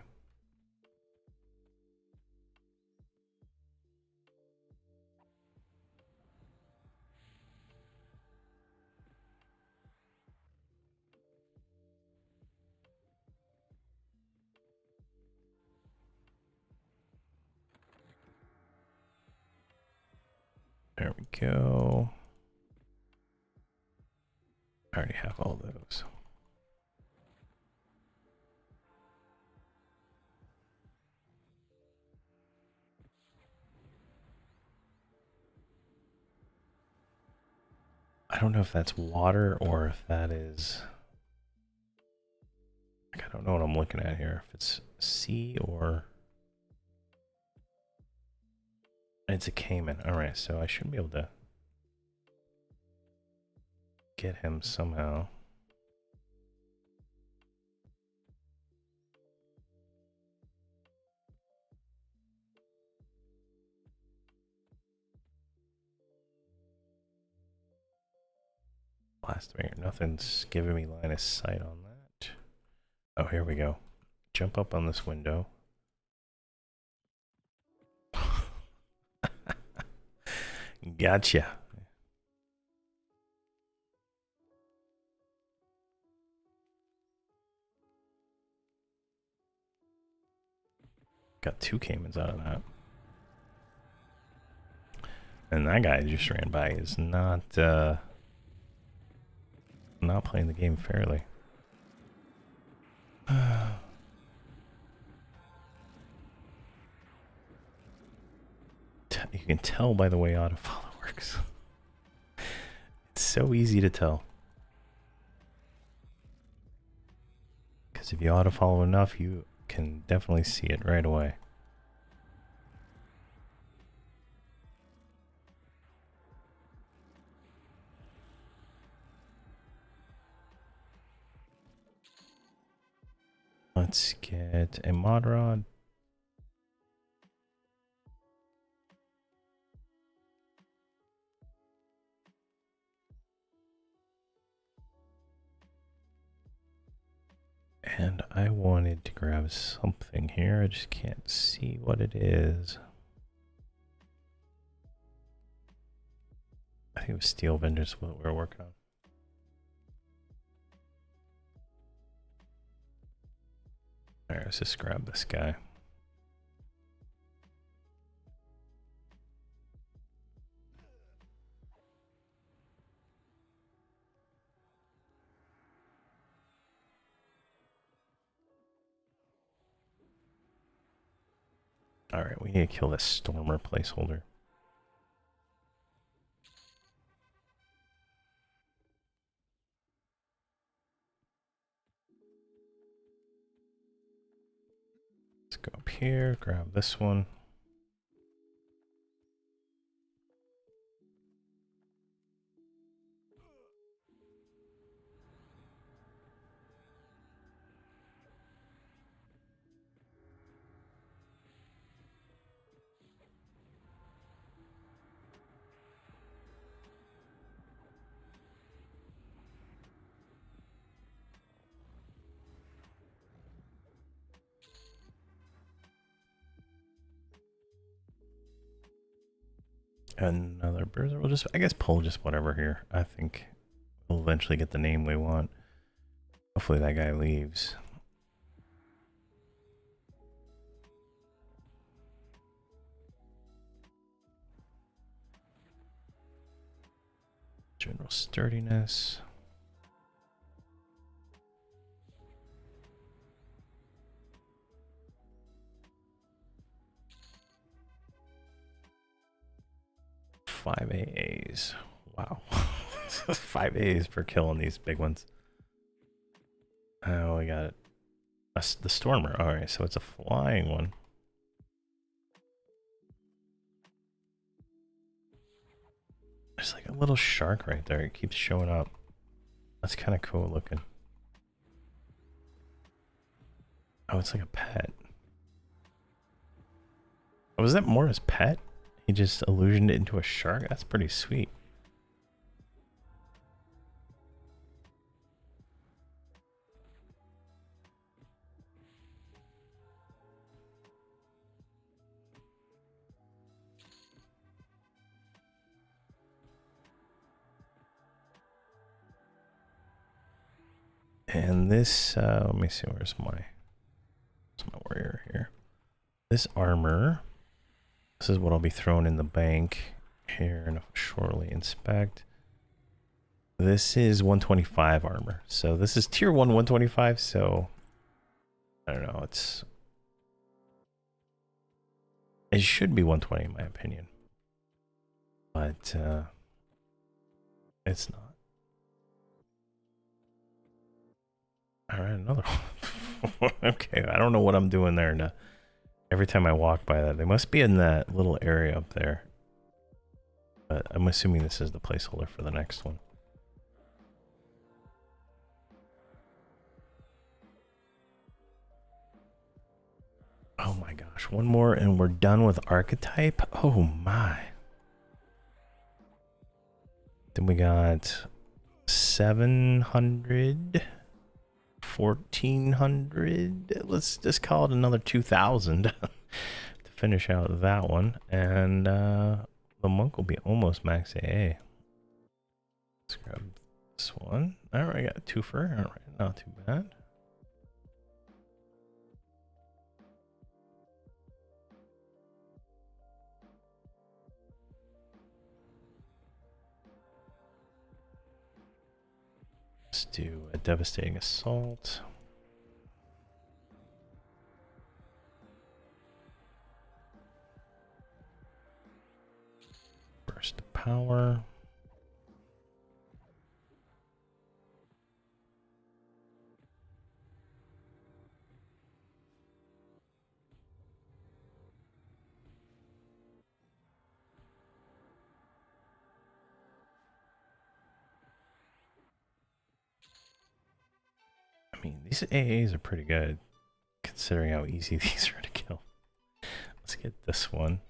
There we go. I already have all those. I don't know if that's water or if that is... I don't know what I'm looking at here. If it's sea or... It's a Cayman. Alright, so I should be able to get him somehow. Last minute, nothing's giving me line of sight on that. Oh, here we go. Jump up on this window. Gotcha. Got 2 Caimans out of that. And that guy just ran by is not playing the game fairly. You can tell by the way autofollow works. It's so easy to tell. Because if you autofollow enough, you can definitely see it right away. Let's get a mod rod. And I wanted to grab something here. I just can't see what it is. I think it was steel vendors what we were working on. Alright, let's just grab this guy. Alright, we need to kill this Stormer placeholder. Let's go up here, grab this one. Another bruiser. We'll just, I guess, pull just whatever here. I think we'll eventually get the name we want. Hopefully that guy leaves. General sturdiness. Five AAs. Wow. 5 A's per kill on these big ones. Oh, we got it. The Stormer. Alright, so it's a flying one. There's like a little shark right there. It keeps showing up. That's kind of cool looking. Oh, it's like a pet. Oh, was that Mora's pet? He just illusioned it into a shark? That's pretty sweet. And this, let me see, where's my warrior here? This armor, this is what I'll be throwing in the bank here and shortly. Inspect. This is 125 armor. So this is tier 1 125, so I don't know, it should be 120 in my opinion. But it's not. Alright, another one. Okay, I don't know what I'm doing there. No. Every time I walk by that, they must be in that little area up there. But I'm assuming this is the placeholder for the next one. my gosh, one more and we're done with archetype. Oh my. Then we got 700, 1400. Let's just call it another 2000 to finish out that one. And the monk will be almost max AA. Let's grab this one. All right, I got a twofer. All right, not too bad. Let's do a devastating assault. Burst of power. I mean, these AAs are pretty good, considering how easy these are to kill. Let's get this one.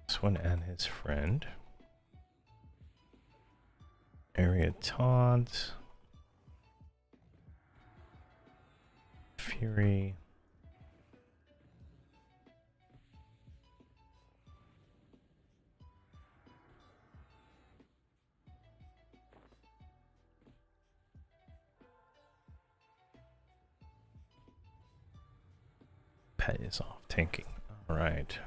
This one and his friend. Area taunt. Fury. Pet is off tanking. All right.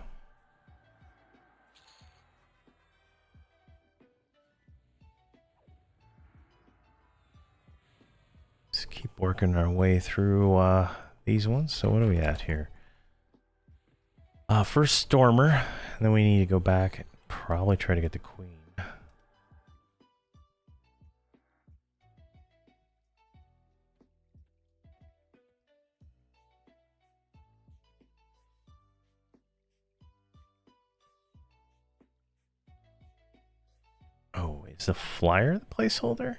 Let's keep working our way through these ones. So what are we at here? First Stormer, and then we need to go back and probably try to get the Queen. Oh, is the flyer the placeholder?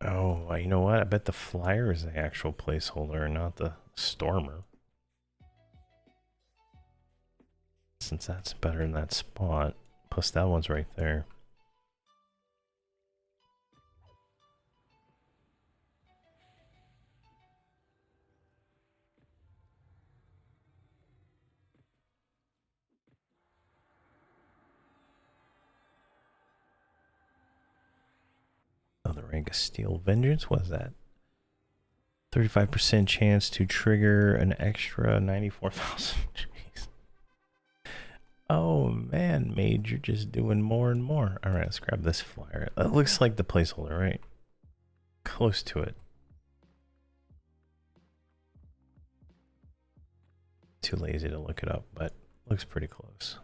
Oh, you know what? I bet the flyer is the actual placeholder and not the Stormer. Since that's better in that spot. Plus that one's right there. Oh, the rank of Steel Vengeance, what is that? 35% chance to trigger an extra 94,000. Jeez. Oh man, Mage, you're just doing more and more. All right, let's grab this flyer. That looks like the placeholder, right? Close to it. Too lazy to look it up, but looks pretty close.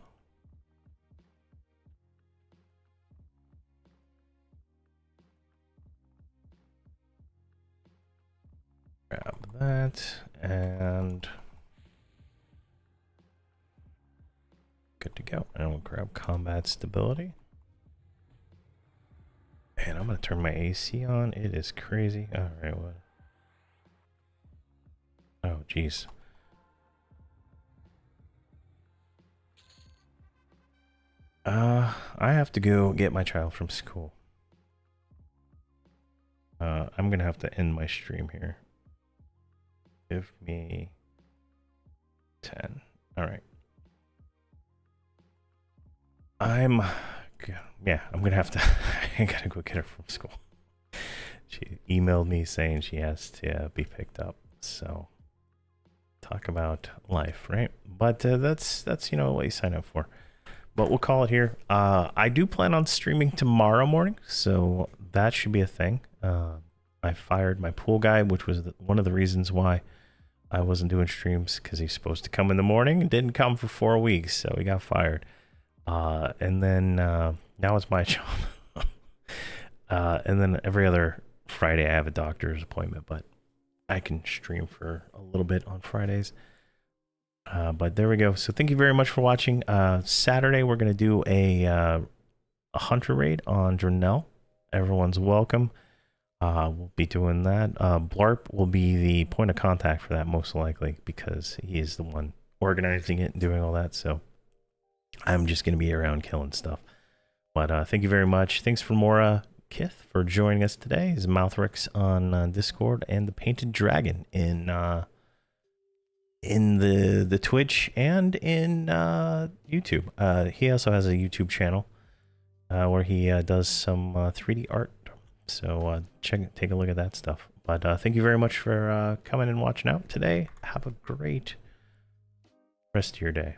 Grab that and good to go. And we'll grab combat stability. And I'm gonna turn my AC on. It is crazy. All right, what? Oh, geez. I have to go get my child from school. I'm gonna have to end my stream here. Give me 10. All right. Yeah, I'm gonna have to, I gotta go get her from school. She emailed me saying she has to be picked up. So, talk about life, right? But that's you know what you sign up for. But we'll call it here. I do plan on streaming tomorrow morning, so that should be a thing. I fired my pool guy, which was one of the reasons why I wasn't doing streams, because he's supposed to come in the morning and didn't come for 4 weeks, so he got fired. And then now it's my job. And then every other Friday I have a doctor's appointment, but I can stream for a little bit on Fridays. But there we go. So thank you very much for watching. Saturday we're gonna do a hunter raid on Dronell. Everyone's welcome. We'll be doing that. Blarp will be the point of contact for that, most likely, because he is the one organizing it and doing all that. So I'm just going to be around killing stuff. But thank you very much. Thanks for Mora Kith for joining us today. His Mouthrix on Discord, and the Painted Dragon in the Twitch and in YouTube. He also has a YouTube channel where he does some 3D art. So take a look at that stuff. But thank you very much for coming and watching out today. Have a great rest of your day.